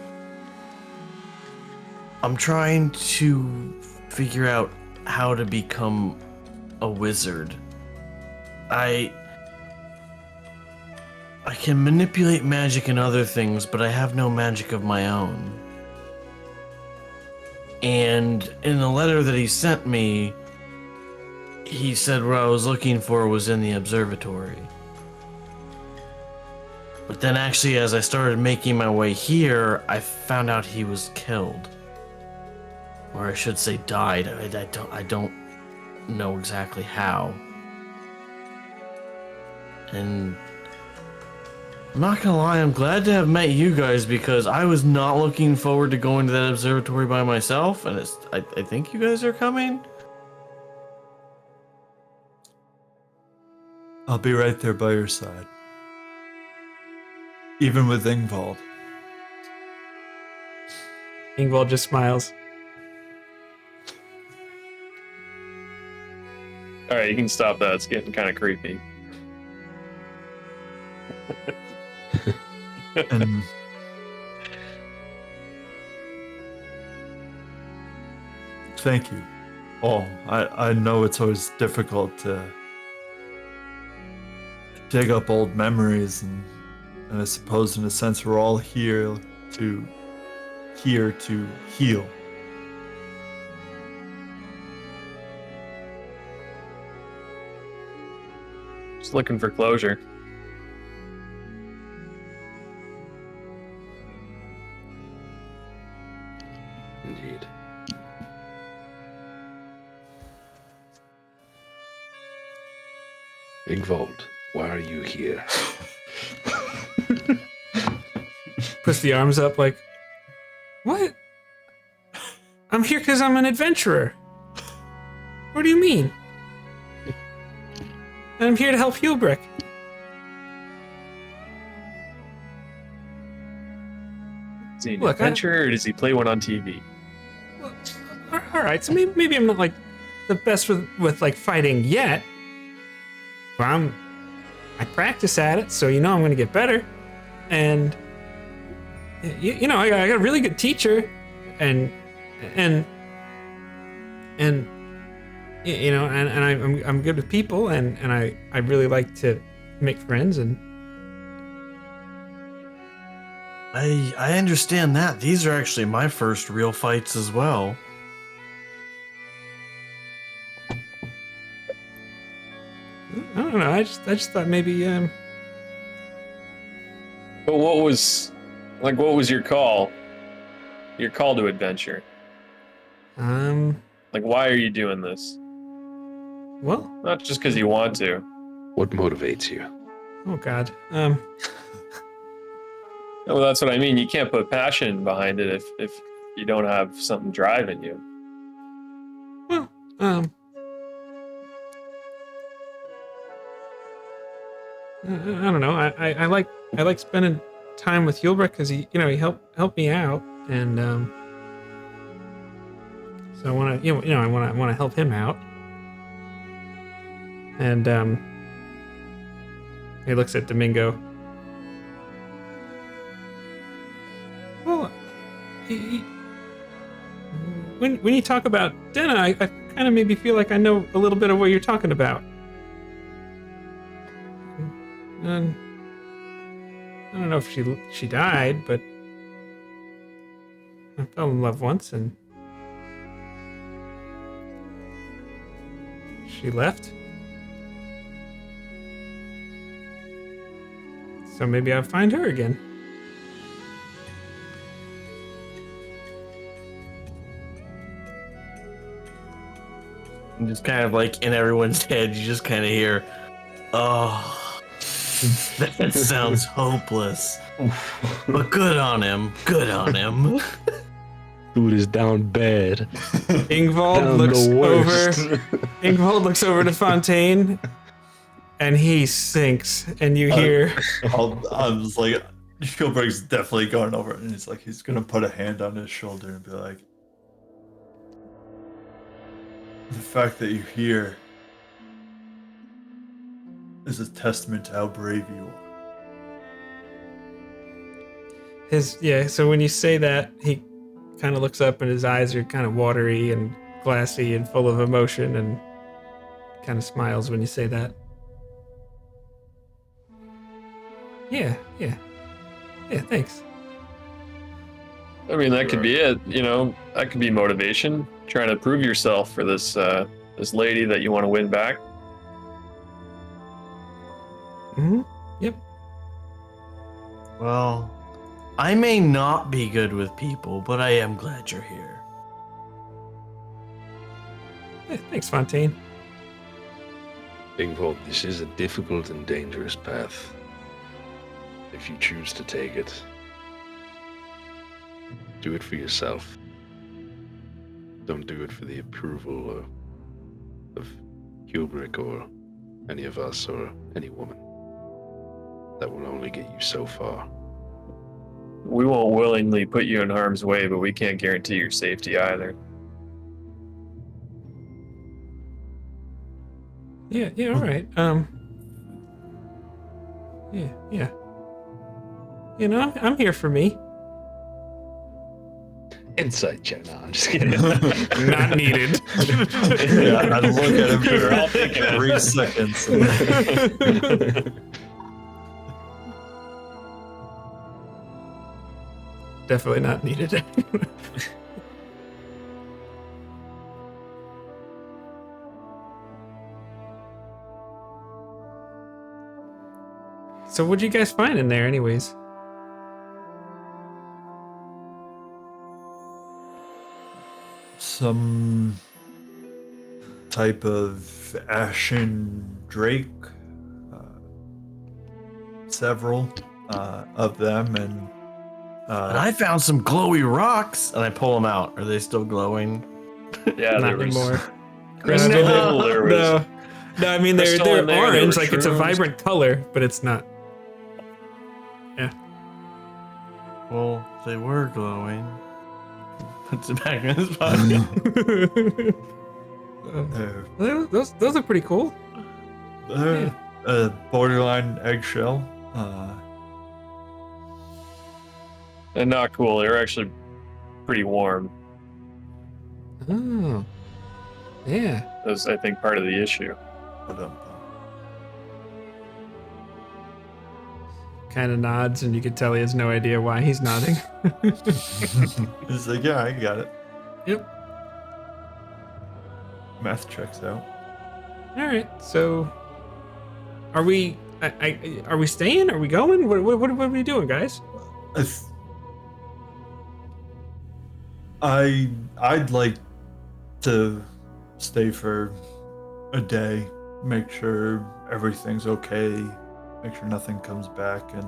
I'm trying to figure out how to become a wizard. I can manipulate magic and other things, but I have no magic of my own. And in the letter that he sent me, he said what I was looking for was in the observatory. But then actually, as I started making my way here, I found out he was killed. Or I should say died. I don't know exactly how. And I'm not gonna lie, I'm glad to have met you guys because I was not looking forward to going to that observatory by myself, and I think you guys are coming. I'll be right there by your side. Even with Ingvald. Ingvald just smiles. All right, you can stop that. It's getting kind of creepy. And thank you. Oh, I know it's always difficult to dig up old memories, and I suppose in a sense we're all here to heal. Just looking for closure. Indeed. Ingvald, why are you here? Puts the arms up like, what? I'm here because I'm an adventurer. What do you mean? And I'm here to help Heelbrick. Is he an Look, adventurer or does he play one on TV? Well, all right, so maybe I'm not like the best with like fighting yet. But I practice at it, so I'm gonna get better. And I got a really good teacher, and I'm good with people, and I really like to make friends. And I understand that. These are actually my first real fights as well. I don't know. I just thought maybe But what was your call? Your call to adventure? Like, why are you doing this? Well, Not just because you want to. What motivates you? oh God. Well, that's what I mean. You can't put passion behind it if you don't have something driving you. Well, I don't know. I like spending time with Hulbrecht because he helped me out, and so I want to I want to help him out, and he looks at Domingo. Well, when you talk about Denna, I kind of maybe feel like I know a little bit of what you're talking about. And I don't know if she died, but I fell in love once and she left. So maybe I'll find her again. And just kind of like in everyone's head, you just kind of hear, oh. That sounds hopeless. But good on him. Good on him. Dude is down bad. Ingvald looks over to Fontaine, and he sinks. And you hear, I'm just like, Hulbrecht's definitely going over it, and he's gonna put a hand on his shoulder and be like, the fact that you're here is a testament to how brave you are. So when you say that, he kind of looks up and his eyes are kind of watery and glassy and full of emotion and kind of smiles when you say that. Yeah, thanks. I mean, that could be it. That could be motivation. Trying to prove yourself for this lady that you want to win back. Mm-hmm. Yep. Well, I may not be good with people, but I am glad you're here. Yeah, thanks, Fontaine. Ingvald, this is a difficult and dangerous path. If you choose to take it, do it for yourself. Don't do it for the approval of Hulbrecht or any of us or any woman. That will only get you so far. We won't willingly put you in harm's way, but we can't guarantee your safety either. Yeah, all right. Yeah. I'm here for me. Insight check. No, I'm just kidding. Not needed. Yeah, I'd look at him for I'll take it. 3 seconds. Definitely not needed. So what'd you guys find in there anyways? Some type of ashen drake, several of them, and I found some glowy rocks, and I pull them out. Are they still glowing? Yeah, Not there was anymore. crystal. No, There was No, I mean they're crystal in there, there orange, were like it's a shrooms. vibrant color, but it's not. Well, they were glowing. Puts it back in his pocket. Those are pretty cool. Borderline eggshell. and not cool. They were actually pretty warm. Oh, yeah. That was, I think, part of the issue. Kind of nods, and you can tell he has no idea why he's nodding. He's like, yeah, I got it. Yep. Math checks out. All right. So, are we? Are we staying? Are we going? What are we doing, guys? I'd like to stay for a day, make sure everything's okay, make sure nothing comes back, and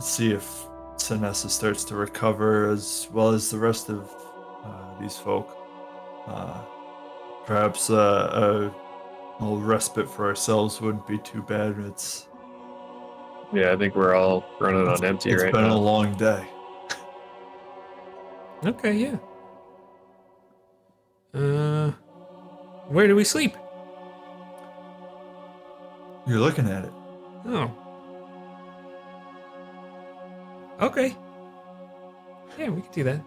see if Sinessa starts to recover as well as the rest of these folk. Perhaps a little respite for ourselves wouldn't be too bad. Yeah, I think we're all running on empty right now. It's been a long day. Okay, yeah. Where do we sleep? You're looking at it. Oh. Okay. Yeah, we can do that.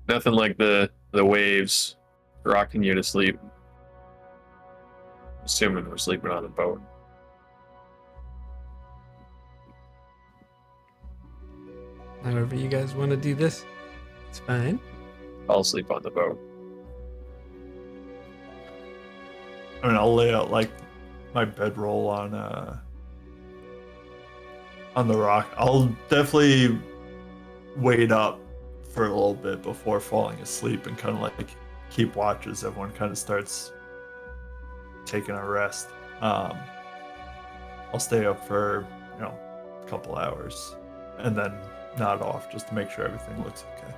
Nothing like the waves rocking you to sleep. Assuming we're sleeping on a boat. However you guys want to do this, it's fine. I'll sleep on the boat. I mean, I'll lay out like my bedroll on the rock. I'll definitely wait up for a little bit before falling asleep and kind of like keep watch as everyone kind of starts taking a rest. I'll stay up for a couple hours and then nod off just to make sure everything looks okay.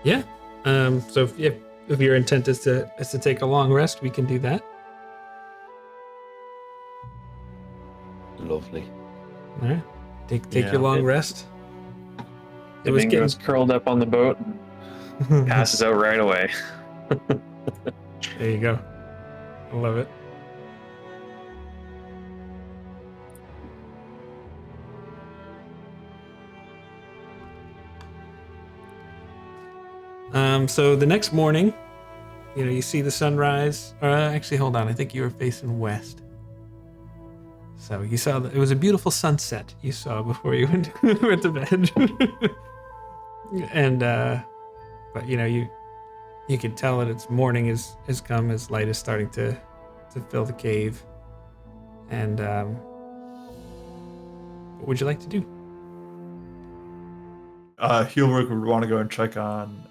Yeah. So if your intent is to take a long rest, we can do that. Lovely. All right. Take your long rest. It was curled up on the boat and passes out right away. There you go. I love it. So the next morning, you see the sunrise. Actually, hold on. I think you were facing west. So you saw that it was a beautiful sunset you saw before you went to bed. And but you can tell that it's morning has come as light is starting to fill the cave. And what would you like to do? Hulrick would want to go and check on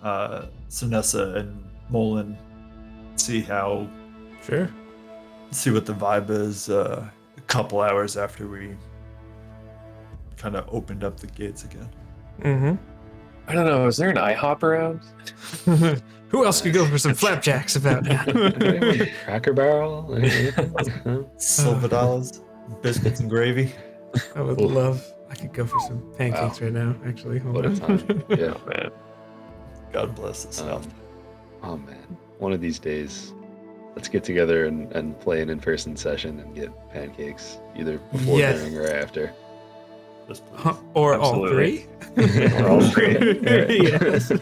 Sinessa and Molin, see what the vibe is a couple hours after we kind of opened up the gates again. Mm-hmm. I don't know, is there an IHOP around? Who else could go for some flapjacks about now? Cracker Barrel? Silver dollars, biscuits and gravy. I would love. I could go for some pancakes right now, actually. What a time. Yeah, man. God bless the South. Oh, man. One of these days, let's get together and play an in-person session and get pancakes, either before, during, or after. Or Absolutely. all three. Or all three. Yes. And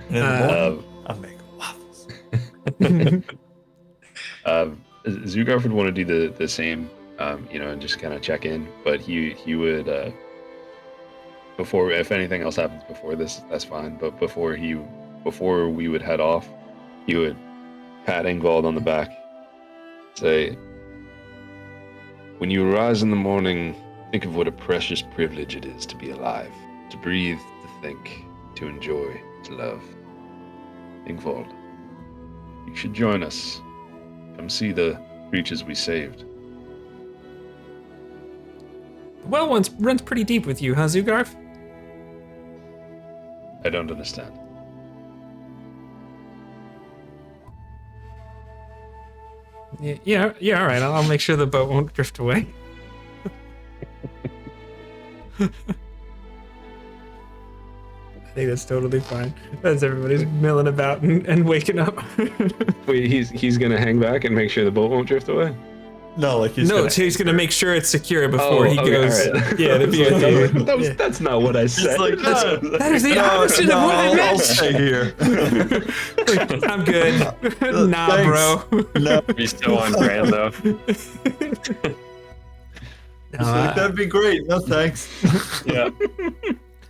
in the morning, I'm making waffles. Zugarf would want to do the same, and just kind of check in. But he would, before, if anything else happens before this, that's fine. But before we would head off, he would pat Ingvald on the back, say, "When you rise in the morning, think of what a precious privilege it is to be alive, to breathe, to think, to enjoy, to love. Ingvald, you should join us. Come see the creatures we saved." The well runs pretty deep with you, huh, Zugarf? I don't understand. Yeah, all right. I'll make sure the boat won't drift away. I think that's totally fine. As everybody's milling about and waking up. Wait, he's gonna hang back and make sure the boat won't drift away? No, he's gonna make sure it's secure before he goes. Right. Yeah, that's not what I said. That is the opposite of what I meant. I'll stay here. I'm good. Nah, Thanks. bro. No, Be still on brand though. that'd be great. No, thanks. Yeah.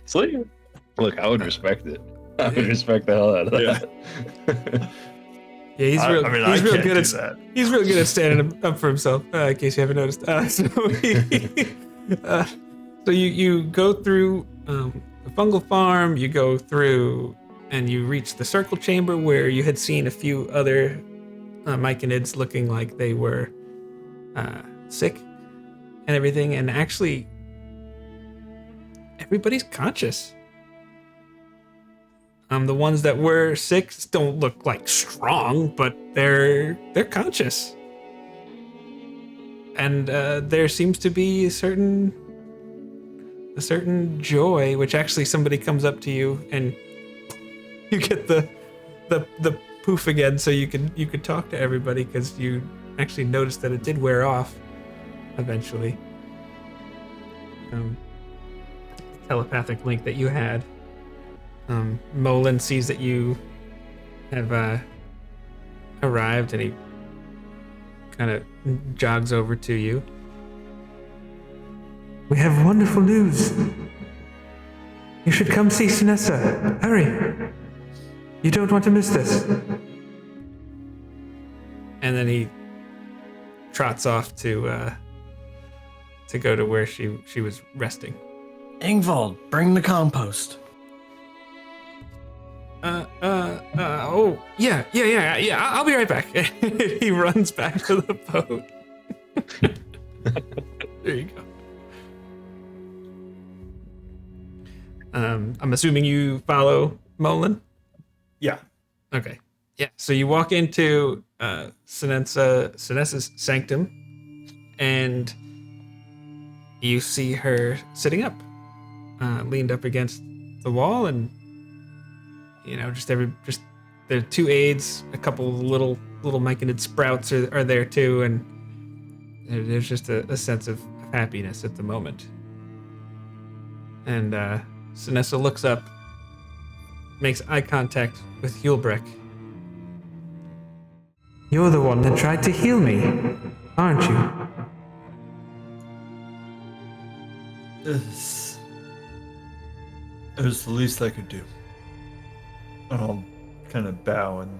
Sleep. Look, I would respect it. I would respect the hell out of that. Yeah, he's real. I real can't good do at that. He's real good at standing up for himself. In case you haven't noticed. So So you go through the fungal farm, you go through and you reach the circle chamber where you had seen a few other Myconids looking like they were sick and everything, and actually everybody's conscious. The ones that were sick don't look like strong, but they're conscious. And there seems to be a certain joy, which actually somebody comes up to you and you get the poof again, so you could talk to everybody because you actually noticed that it did wear off eventually. Telepathic link that you had. Molin sees that you have arrived, and he kind of jogs over to you. We have wonderful news. You should come see Sinessa. Hurry. You don't want to miss this. And then he trots off to go to where she was resting. Ingvald, bring the compost. Oh, yeah, I'll be right back. He runs back to the boat. There you go. I'm assuming you follow Molin? Yeah. Okay. Yeah, so you walk into Sinessa's sanctum, and you see her sitting up, leaned up against the wall, and just there are two aides, a couple of little Myconid sprouts are there too, and there's just a sense of happiness at the moment. And Sinessa looks up, makes eye contact with Hulbrecht. You're the one that tried to heal me, aren't you? It was the least I could do. And I'll kind of bow and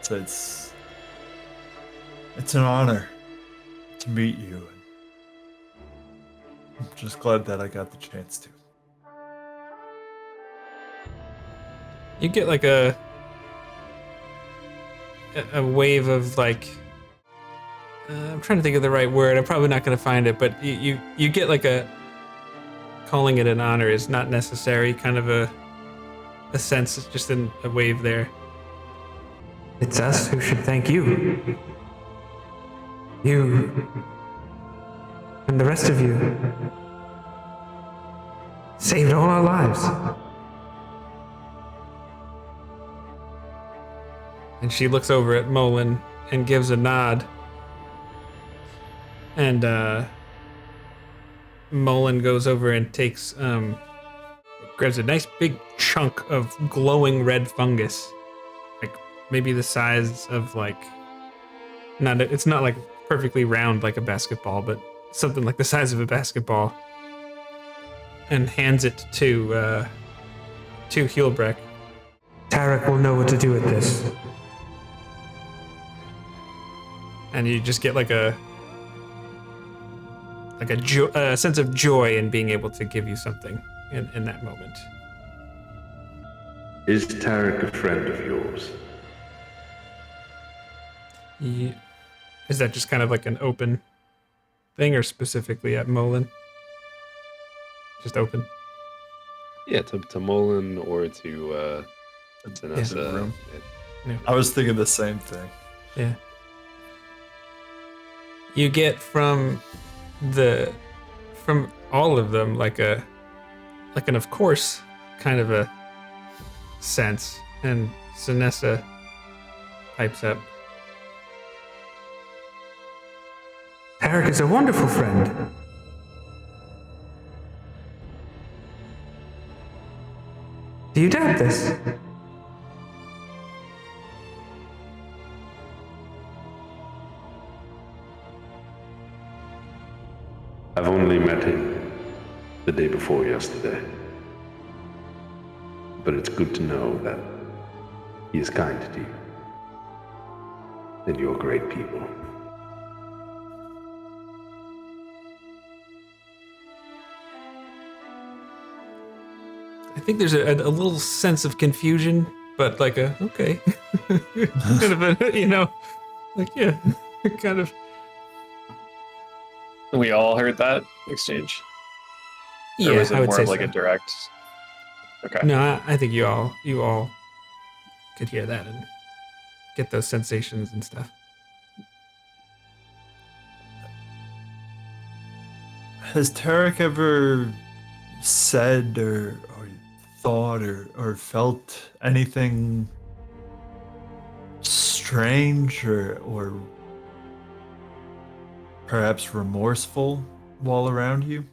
say it's an honor to meet you. I'm just glad that I got the chance to. You get like a wave of like, I'm trying to think of the right word. I'm probably not going to find it, but you get like calling it an honor is not necessary, kind of a sense, it's just a wave there. It's us who should thank you. You and the rest of you saved all our lives. And she looks over at Molin and gives a nod. And Molin goes over and grabs a nice big chunk of glowing red fungus. Like maybe the size of it's not like perfectly round like a basketball, but something like the size of a basketball. And hands it to Hulbrecht. Tarek will know what to do with this. And you just get a sense of joy in being able to give you something in that moment. Is Tarek a friend of yours? Yeah. Is that just kind of like an open thing, or specifically at Molin? Just open? Yeah, to Molin or to Sinessa. Yeah. I was thinking the same thing. Yeah. You get from all of them like an of course kind of a sense, and Sinessa pipes up. Tarek is a wonderful friend. Do you doubt this? I've only met him the day before yesterday. But it's good to know that he is kind to you. And you're great people. I think there's a little sense of confusion, but like okay. Kind of a, like, yeah, kind of. We all heard that exchange? Yeah, or was it I would more say of like so. a direct? Okay. No, I think you all could hear that and get those sensations and stuff. Has Tarek ever said or thought or felt anything strange or perhaps remorseful while around you?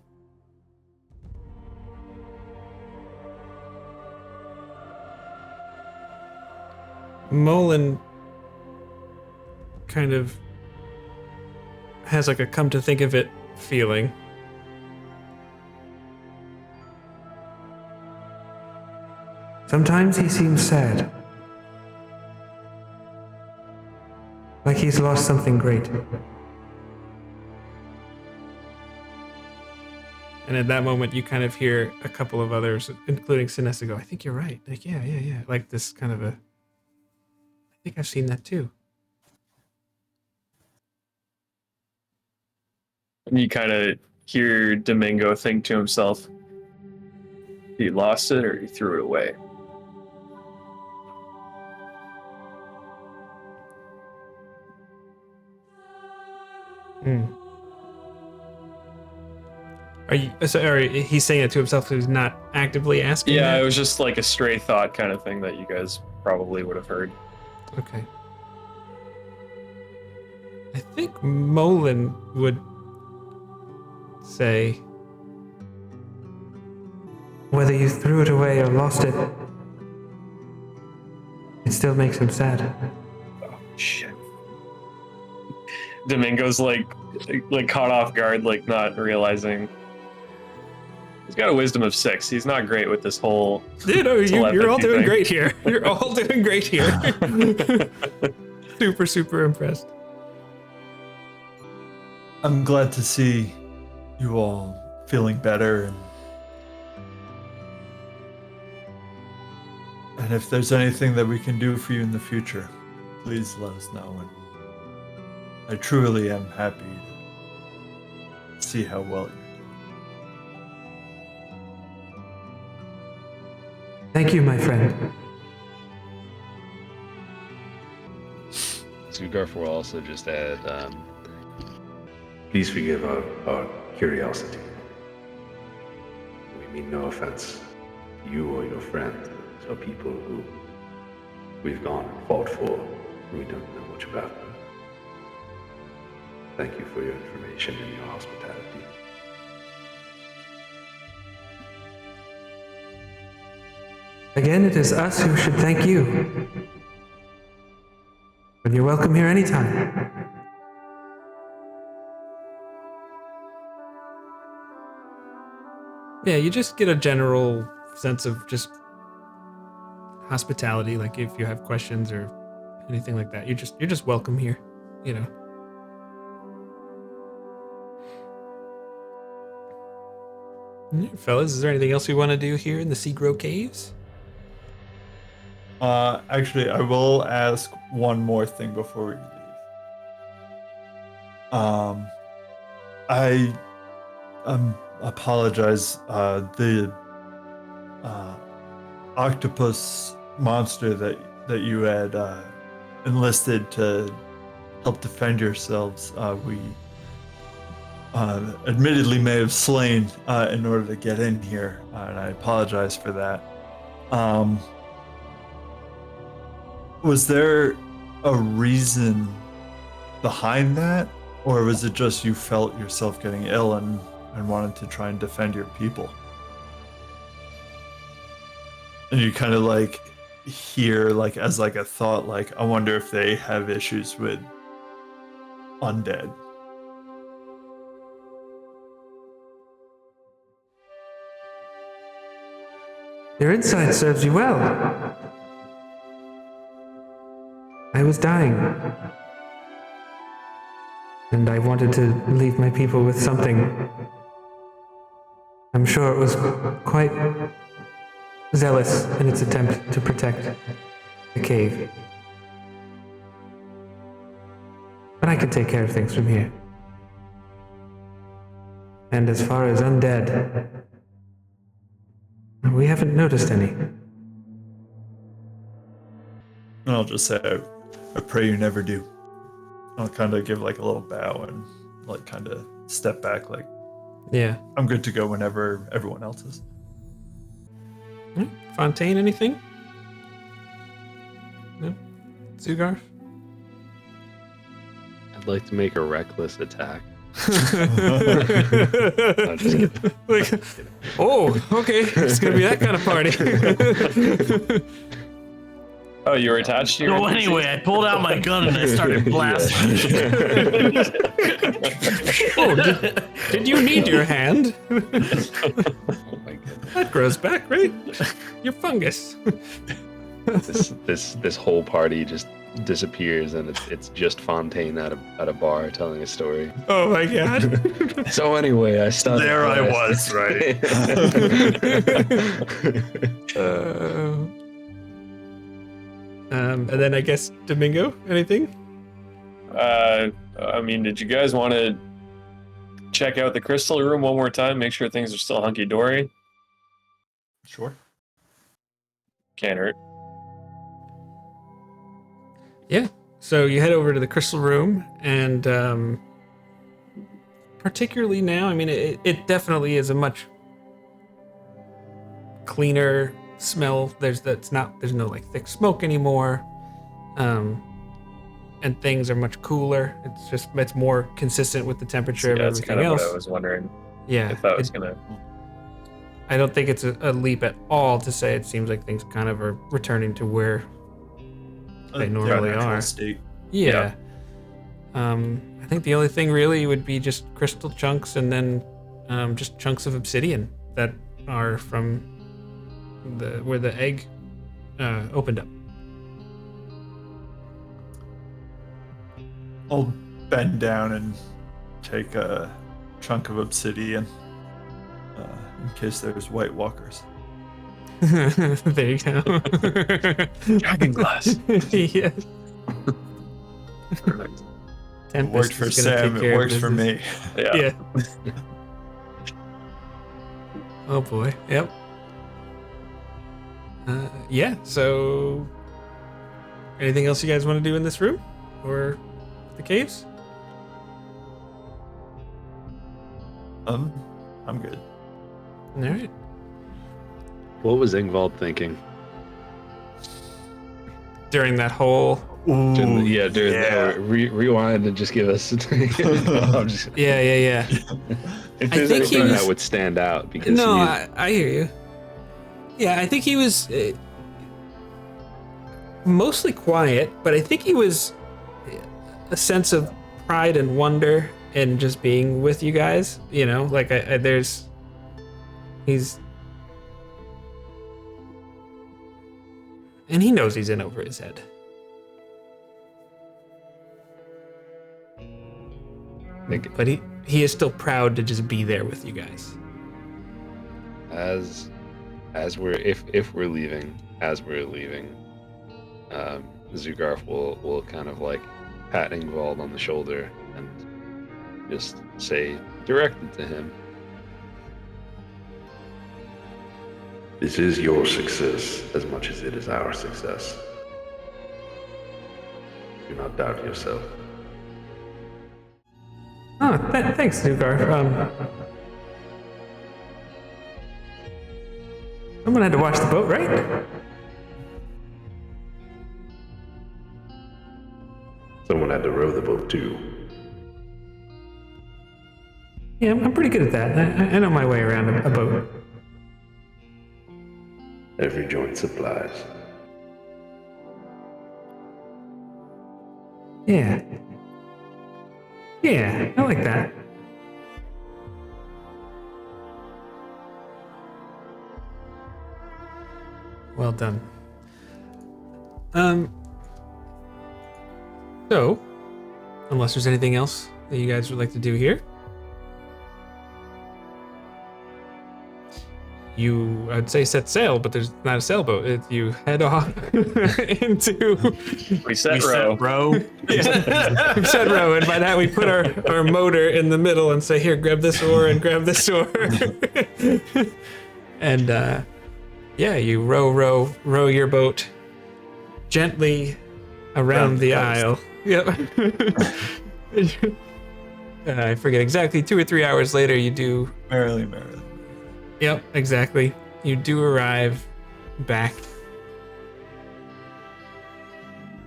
Molin kind of has like a come to think of it feeling. Sometimes he seems sad. Like he's lost something great. And at that moment, you kind of hear a couple of others, including Sinessa, go, I think you're right. Like, yeah. Like this kind of I think I've seen that too. And you kind of hear Domingo think to himself, he lost it or he threw it away. He's saying it to himself, so he's not actively asking? Yeah, that? it was just like a stray thought kind of thing that you guys probably would have heard. Okay. I think Molin would say, Whether you threw it away or lost it, it still makes him sad. Oh, shit. Domingo's like caught off guard, like not realizing. He's got a wisdom of 6. He's not great with this whole. You're all doing thing. great here. You're all doing great here. Super impressed. I'm glad to see you all feeling better and if there's anything that we can do for you in the future, please let us know. And I truly am happy to see how well you're doing. Thank you, my friend. Sugarf will also just add, Please forgive our curiosity. We mean no offense. You or your friends are people who we've gone and fought for. We don't know much about them. Thank you for your information and your hospitality. Again, it is us who should thank you. But you're welcome here anytime. Yeah, you just get a general sense of just hospitality. Like if you have questions or anything like that, you're just welcome here. Yeah, fellas, is there anything else we want to do here in the Seagrow caves? Actually, I will ask one more thing before we leave. I apologize. The octopus monster that you had enlisted to help defend yourselves, we admittedly may have slain in order to get in here, and I apologize for that. Was there a reason behind that, or was it just you felt yourself getting ill and wanted to try and defend your people? And you kind of like hear like as like a thought, like, I wonder if they have issues with undead. Your insight serves you well. I was dying. And I wanted to leave my people with something. I'm sure it was quite zealous in its attempt to protect the cave. But I can take care of things from here. And as far as undead, we haven't noticed any. And I'll just say, I pray you never do. I'll kind of give like a little bow and like kind of step back, like, Yeah. I'm good to go whenever everyone else is. Fontaine, anything? No? Zugarf? I'd like to make a reckless attack. Like, oh, okay. It's gonna be that kind of party. Oh, you were attached to your. So anyway, I pulled out my gun and I started blasting. Oh, did you need your hand? Oh my god. That grows back, right? You're fungus. This whole party just disappears, and it's just Fontaine at a bar telling a story. Oh my god. So anyway, I started. There I was, right? And then I guess Domingo, anything? I mean, did you guys want to check out the crystal room one more time? Make sure things are still hunky dory. Sure. Can't hurt. Yeah. So you head over to the crystal room, and particularly now, I mean, it definitely is a much cleaner smell. There's no like thick smoke anymore, and things are much cooler. It's more consistent with the temperature of That's everything kind of else. what I was wondering. Yeah, If that was gonna. I don't think it's a leap at all to say it seems like things kind of are returning to where they normally Natural are. state. Yeah. I think the only thing really would be just crystal chunks, and then just chunks of obsidian that are from where the egg opened up. I'll bend down and take a chunk of obsidian in case there's White Walkers. There you go. Dragon glass. Yeah. Perfect. It Tempest worked for is gonna Sam, take it care of works for business. me. Yeah. Yeah. Oh boy. Yep. Yeah. So, anything else you guys want to do in this room or the caves? I'm good. All right. What was Ingvald thinking? During that whole. During that, rewind and just give us. I'm just, Yeah. if I there's think he anything was- that would stand out, because No, I hear you. Yeah, I think he was mostly quiet, but I think he was a sense of pride and wonder in just being with you guys. You know, like he's, and he knows he's in over his head. But he is still proud to just be there with you guys. as we're if we're leaving, Zugarf will kind of like pat Ingvald on the shoulder and just say, directed to him, This is your success as much as it is our success. Do not doubt yourself. Oh, thanks, Zugarf. Someone had to watch the boat, right? Someone had to row the boat too. Yeah, I'm pretty good at that. I know my way around a boat. Every joint supplies. Yeah. Yeah, I like that. Well done. So, unless there's anything else that you guys would like to do here, I'd say set sail, but there's not a sailboat. You head off into... We set row. We set row, and by that we put our motor in the middle and say, here, grab this oar and grab this oar. And you row your boat gently around the isle. Yep. I forget exactly, 2 or 3 hours later you do... Merrily. Yep, exactly. You do arrive back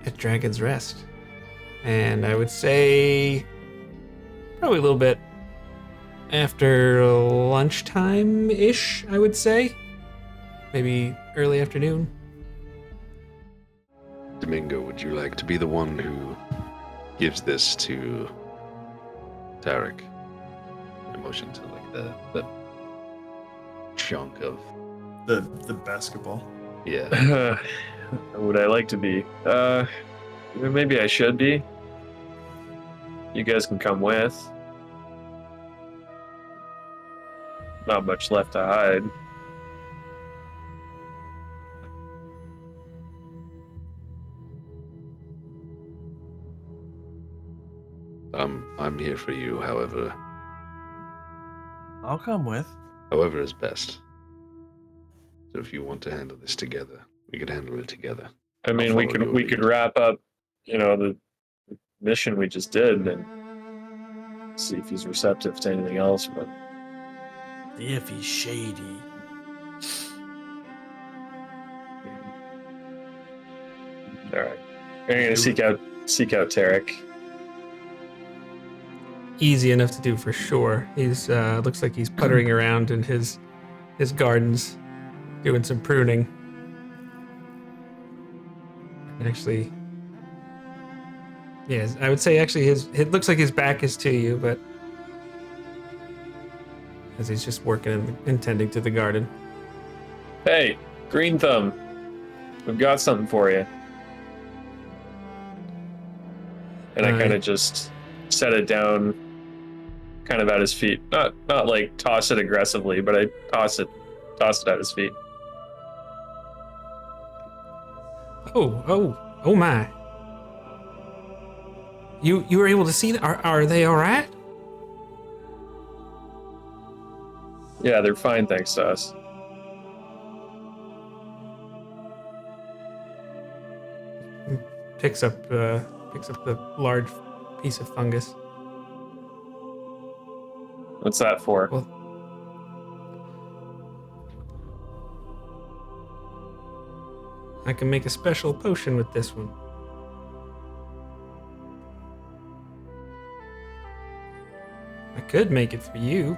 at Dragon's Rest. And I would say probably a little bit after lunchtime-ish, I would say. Maybe early afternoon. Domingo, would you like to be the one who gives this to Tarek? In motion to like the chunk of the basketball. Yeah. Would I like to be? Maybe I should be. You guys can come with. Not much left to hide. I'm here for you, however I'll come with. is best. So if you want to handle this together, we could handle it together. I mean, we could wrap up, the mission we just did and see if he's receptive to anything else. But If he's shady. all right, we're gonna seek out Tarek. Easy enough to do for sure. He's looks like he's puttering around in his gardens, doing some pruning. Actually, yes, I would say actually it looks like his back is to you, but as he's just working and tending to the garden. Hey, Green Thumb, we've got something for you. And I kind of just set it down, kind of at his feet. Not like toss it aggressively, but I toss it at his feet. Oh my! You were able to see that? Are they all right? Yeah, they're fine, thanks to us. Picks up the large piece of fungus. What's that for? Well, I can make a special potion with this one. I could make it for you,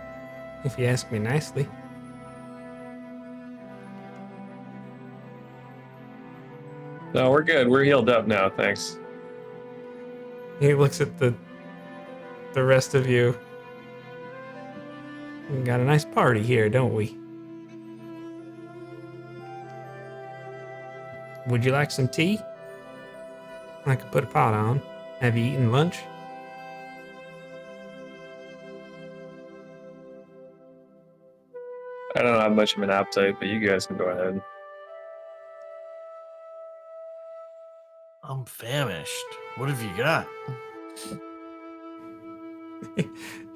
if you ask me nicely. No, we're good. We're healed up now, thanks. He looks at the rest of you. We got a nice party here, don't we? Would you like some tea? I could put a pot on. Have you eaten lunch? I don't have much of an appetite, but you guys can go ahead. I'm famished. What have you got?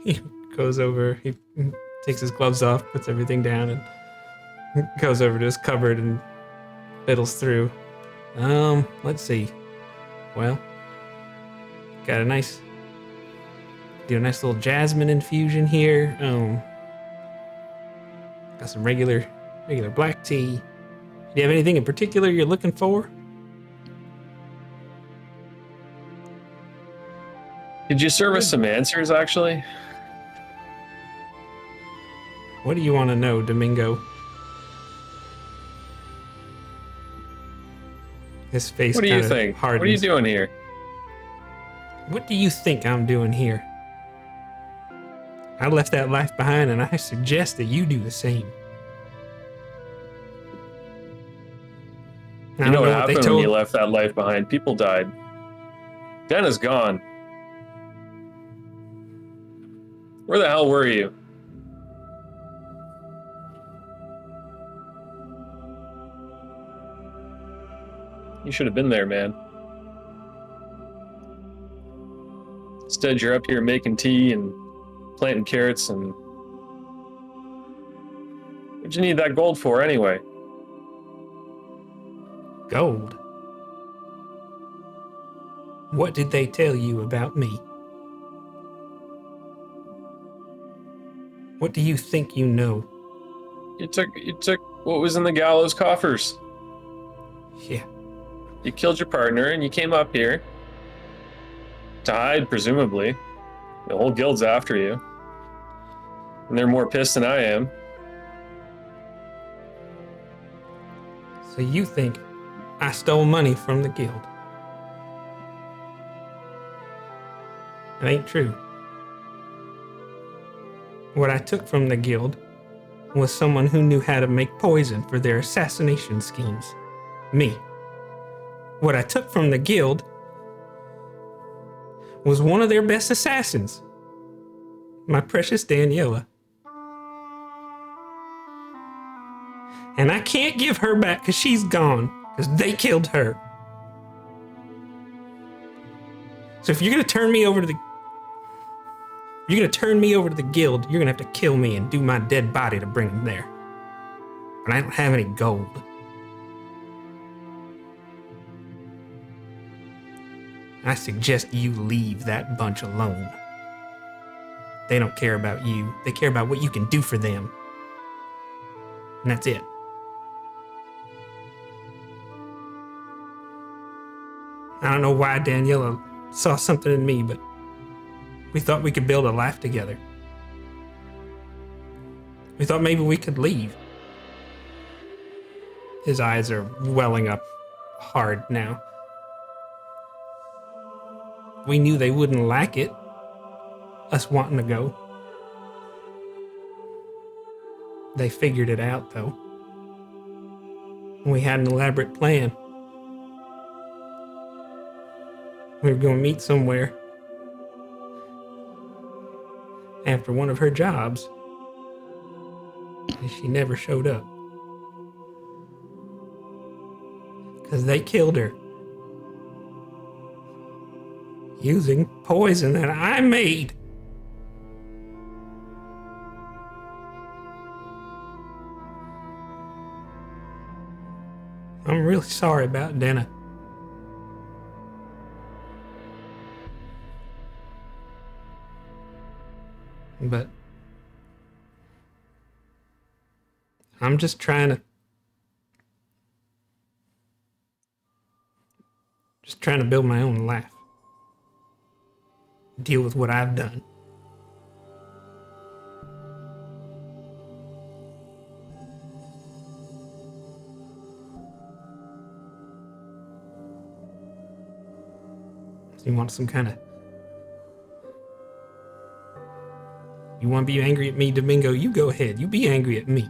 He goes over, he takes his gloves off, puts everything down, and goes over to his cupboard and fiddles through. Let's see. Well, got a nice little jasmine infusion here. Got some regular black tea. Do you have anything in particular you're looking for? Could you serve us some answers, actually? What do you want to know, Domingo? His face. What do you think? Hardens. What are you doing here? What do you think I'm doing here? I left that life behind, and I suggest that you do the same. You know what happened when you left that life behind? People died. Denna's gone. Where the hell were you? You should have been there, man. Instead, you're up here making tea and planting carrots and... What'd you need that gold for, anyway? Gold? What did they tell you about me? What do you think you know? You took what was in the gallows coffers. Yeah. You killed your partner and you came up here to hide, presumably. The whole guild's after you. And they're more pissed than I am. So you think I stole money from the guild? It ain't true. What I took from the guild was someone who knew how to make poison for their assassination schemes. Me. What I took from the guild was one of their best assassins. My precious Daniela. And I can't give her back because she's gone, because they killed her. So if you're gonna turn me over to the guild, you're gonna have to kill me and do my dead body to bring them there. But I don't have any gold. I suggest you leave that bunch alone. They don't care about you. They care about what you can do for them. And that's it. I don't know why Daniela saw something in me, but we thought we could build a life together. We thought maybe we could leave. His eyes are welling up hard now. We knew they wouldn't like it, us wanting to go. They figured it out, though. We had an elaborate plan. We were going to meet somewhere after one of her jobs, and she never showed up. Because they killed her. Using poison that I made. I'm really sorry about Dana. But I'm just trying to build my own life. Deal with what I've done. So you want some kind of... You want to be angry at me, Domingo? You go ahead. You be angry at me.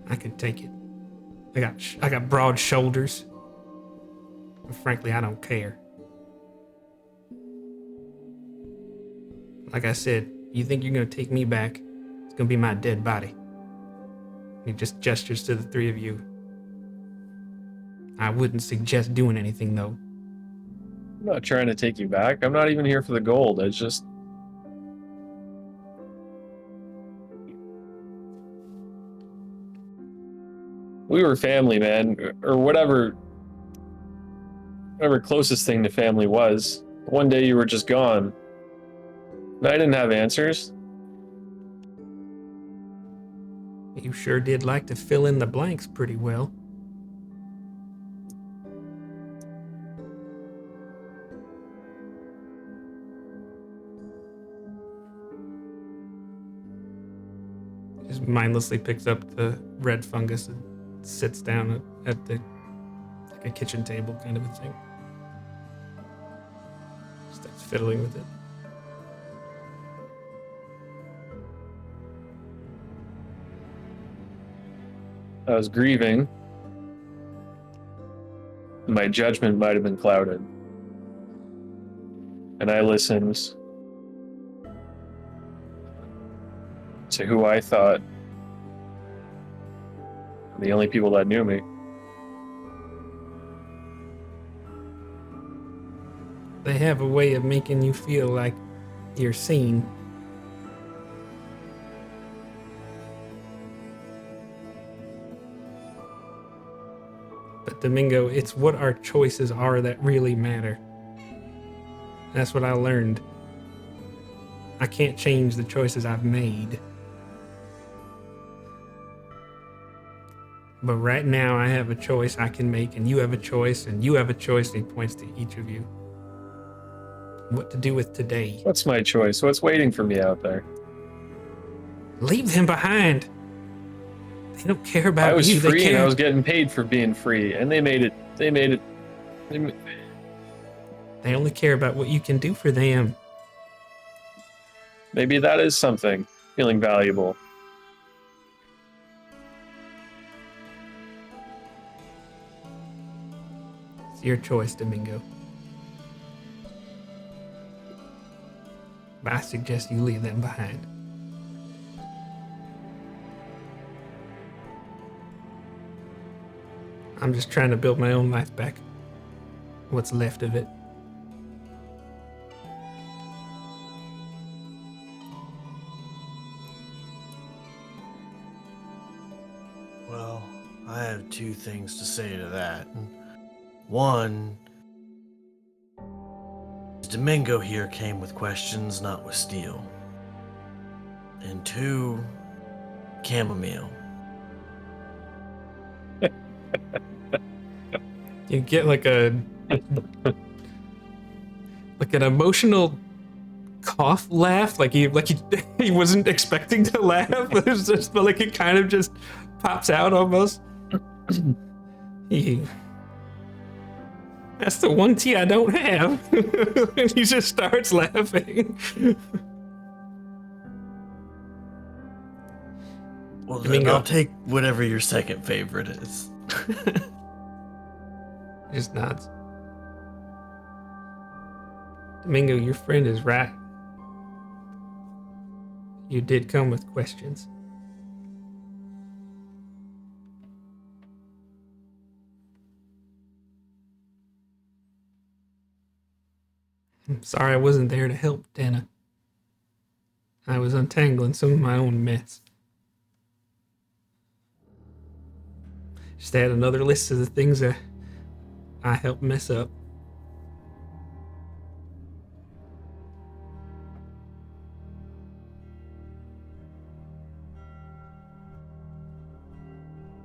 I can take it. I got broad shoulders. But frankly, I don't care. Like I said, you think you're going to take me back, it's going to be my dead body. He just gestures to the three of you. I wouldn't suggest doing anything, though. I'm not trying to take you back. I'm not even here for the gold. It's just... We were family, man. Or whatever closest thing to family was. One day you were just gone. And I didn't have answers. You sure did like to fill in the blanks pretty well. Just mindlessly picks up the red fungus and sits down at the like a kitchen table kind of a thing. Starts fiddling with it. I was grieving. My judgment might have been clouded. And I listened to who I thought The only people that knew me. They have a way of making you feel like you're seen. But Domingo, it's what our choices are that really matter. That's what I learned. I can't change the choices I've made. But right now I have a choice I can make, and you have a choice, and you have a choice, and he points to each of you. What to do with today. What's my choice? What's waiting for me out there? Leave them behind. They don't care about you. I was They free and care. I was getting paid for being free, and they made it. They only care about what you can do for them. Maybe that is something. Feeling valuable. It's your choice, Domingo. But I suggest you leave them behind. I'm just trying to build my own life back. What's left of it. Well, I have two things to say to that. One, Domingo here came with questions, not with steel. And two, chamomile. You get like an emotional cough laugh, like he he wasn't expecting to laugh. It was just like it kind of just pops out almost. That's the one tea I don't have. And he just starts laughing. Well, then Domingo. I'll take whatever your second favorite is. Just nods. Domingo, your friend is right. You did come with questions. I'm sorry I wasn't there to help, Dana. I was untangling some of my own mess. Just add another list of the things that I helped mess up.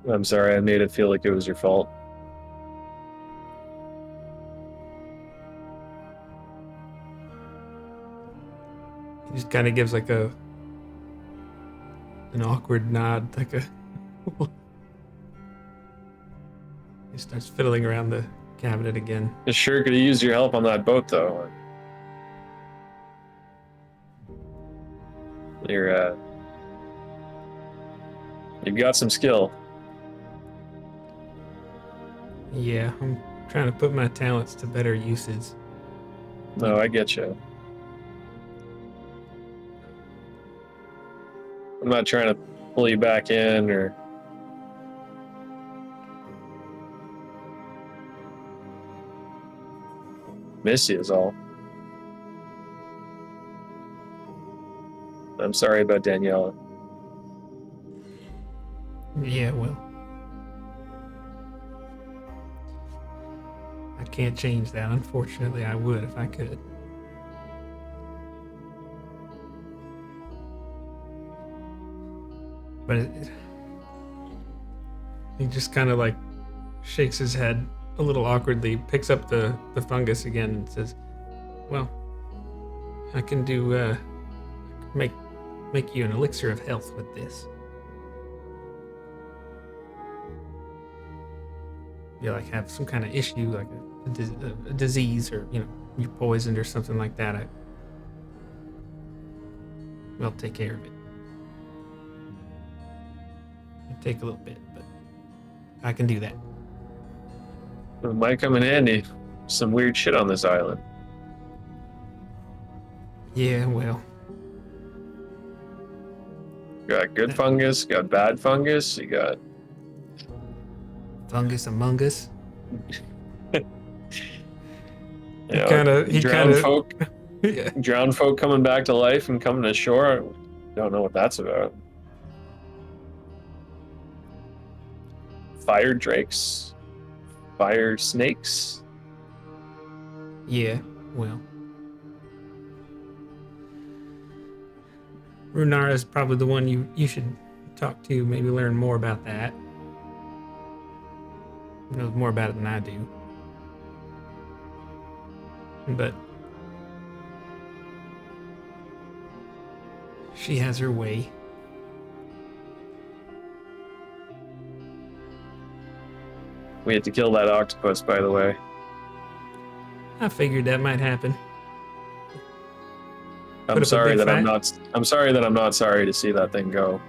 I'm sorry, I made it feel like it was your fault. He just kind of gives like an awkward nod, like a. He starts fiddling around the cabinet again. I sure could have used your help on that boat, though. You've got some skill. Yeah, I'm trying to put my talents to better uses. No, I get you. I'm not trying to pull you back in or... miss you is all. I'm sorry about Daniela. Yeah, well. I can't change that. Unfortunately, I would if I could. But he just kind of like shakes his head a little awkwardly, picks up the fungus again and says, well, I can do, make you an elixir of health with this. You like have some kind of issue, like a disease, or you're poisoned or something like that. I'll take care of it. It'll take a little bit, but I can do that. It might come in handy. Some weird shit on this island. Yeah, well. You got good fungus, you got bad fungus, you got Fungus Among Us. Drowned folk coming back to life and coming ashore. Don't know what that's about. Fire drakes, fire snakes. Yeah, well. Runara is probably the one you should talk to, maybe learn more about that. He knows more about it than I do. But she has her way. We had to kill that octopus, by the way. I figured that might happen. I'm sorry that I'm not sorry to see that thing go.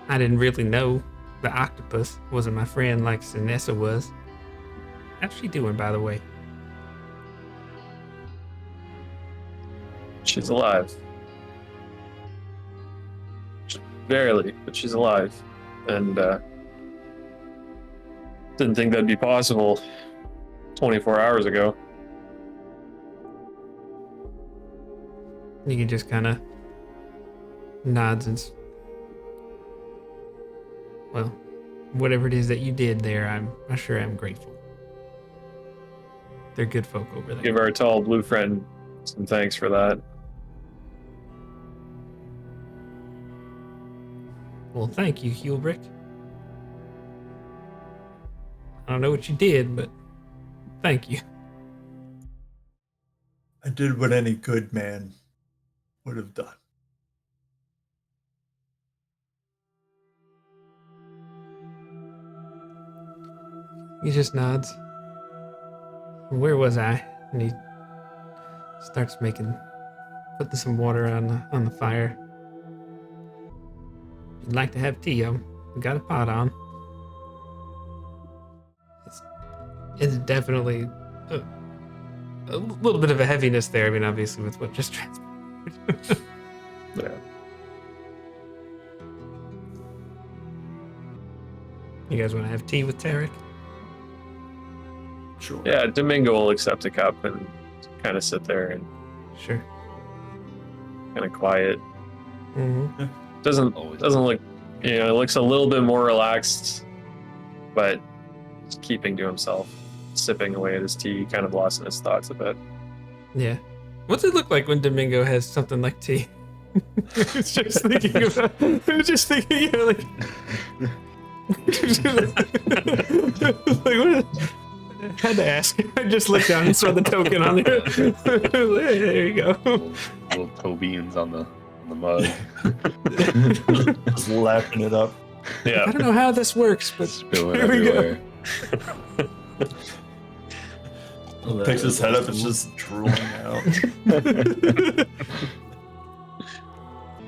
I didn't really know the octopus wasn't my friend like Sinessa was. How's she doing, by the way? She's alive. Barely, but she's alive. And didn't think that'd be possible 24 hours ago. You can just kind of nods and well, whatever it is that you did there, I'm sure I'm grateful. They're good folk over there. Give our tall blue friend some thanks for that. Well, thank you, Hulbrick. I don't know what you did, but thank you. I did what any good man would have done. He just nods. Where was I? And he starts putting some water on the fire. If you'd like to have tea, I've got a pot on. It's definitely a little bit of a heaviness there. I mean, obviously with what just transpired. Yeah. You guys want to have tea with Tarek? Sure. Yeah, Domingo will accept a cup and kind of sit there and Sure. kind of quiet. Mm-hmm. Doesn't look, it looks a little bit more relaxed, but just keeping to himself, sipping away at his tea, kind of lost in his thoughts a bit. Yeah. What's it look like when Domingo has something like tea? It's just thinking about. Like. Like what? I had to ask. I just looked down and saw the token on there. There you go. Little toe beans on the mug. Just lapping it up. Yeah. I don't know how this works, but Spilling here we everywhere. go. Picks his head up, it's just drooling out.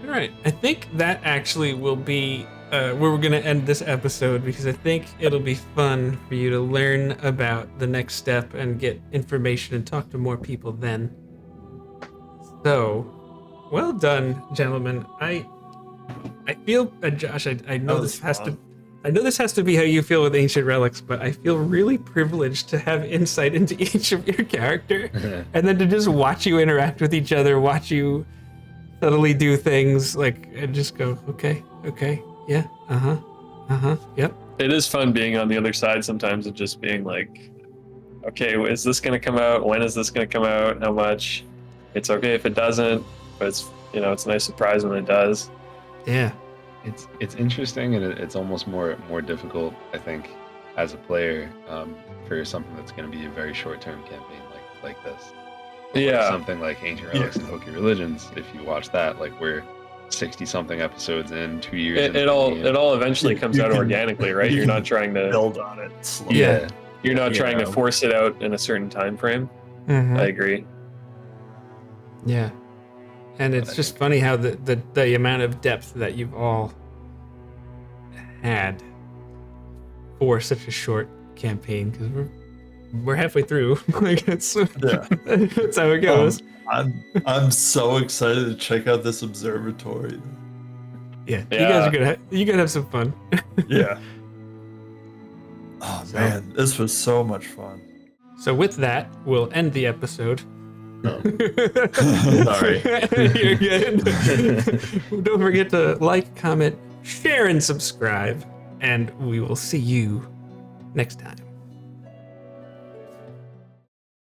All right, I think that actually will be where we're gonna end this episode, because I think it'll be fun for you to learn about the next step and get information and talk to more people then. So, well done, gentlemen. I feel, Josh, I know this has to. I know this has to be how you feel with Ancient Relics, but I feel really privileged to have insight into each of your character, and then to just watch you interact with each other, watch you subtly do things, like, and just go, okay, yeah, yep. It is fun being on the other side sometimes, and just being like, okay, is this going to come out? When is this going to come out? How much? It's okay if it doesn't, but it's, it's a nice surprise when it does. Yeah. It's interesting, and it's almost more difficult, I think, as a player, for something that's going to be a very short-term campaign like this. Yeah. Something like Ancient Relics and Hokey Religions. If you watch that, like, we're 60-something episodes in, 2 years. It all eventually comes out organically, right? You're not trying to build on it slowly. Yeah. You're not trying to force it out in a certain time frame. Mm-hmm. I agree. Yeah. And it's just funny how the amount of depth that you've all had for such a short campaign, because we're halfway through. Like that's how it goes. I'm so excited to check out this observatory. Yeah, you guys are gonna have some fun. Yeah. Oh man, this was so much fun. So with that, we'll end the episode. Oh. Sorry. You're good. Don't forget to like, comment, share, and subscribe. And we will see you next time.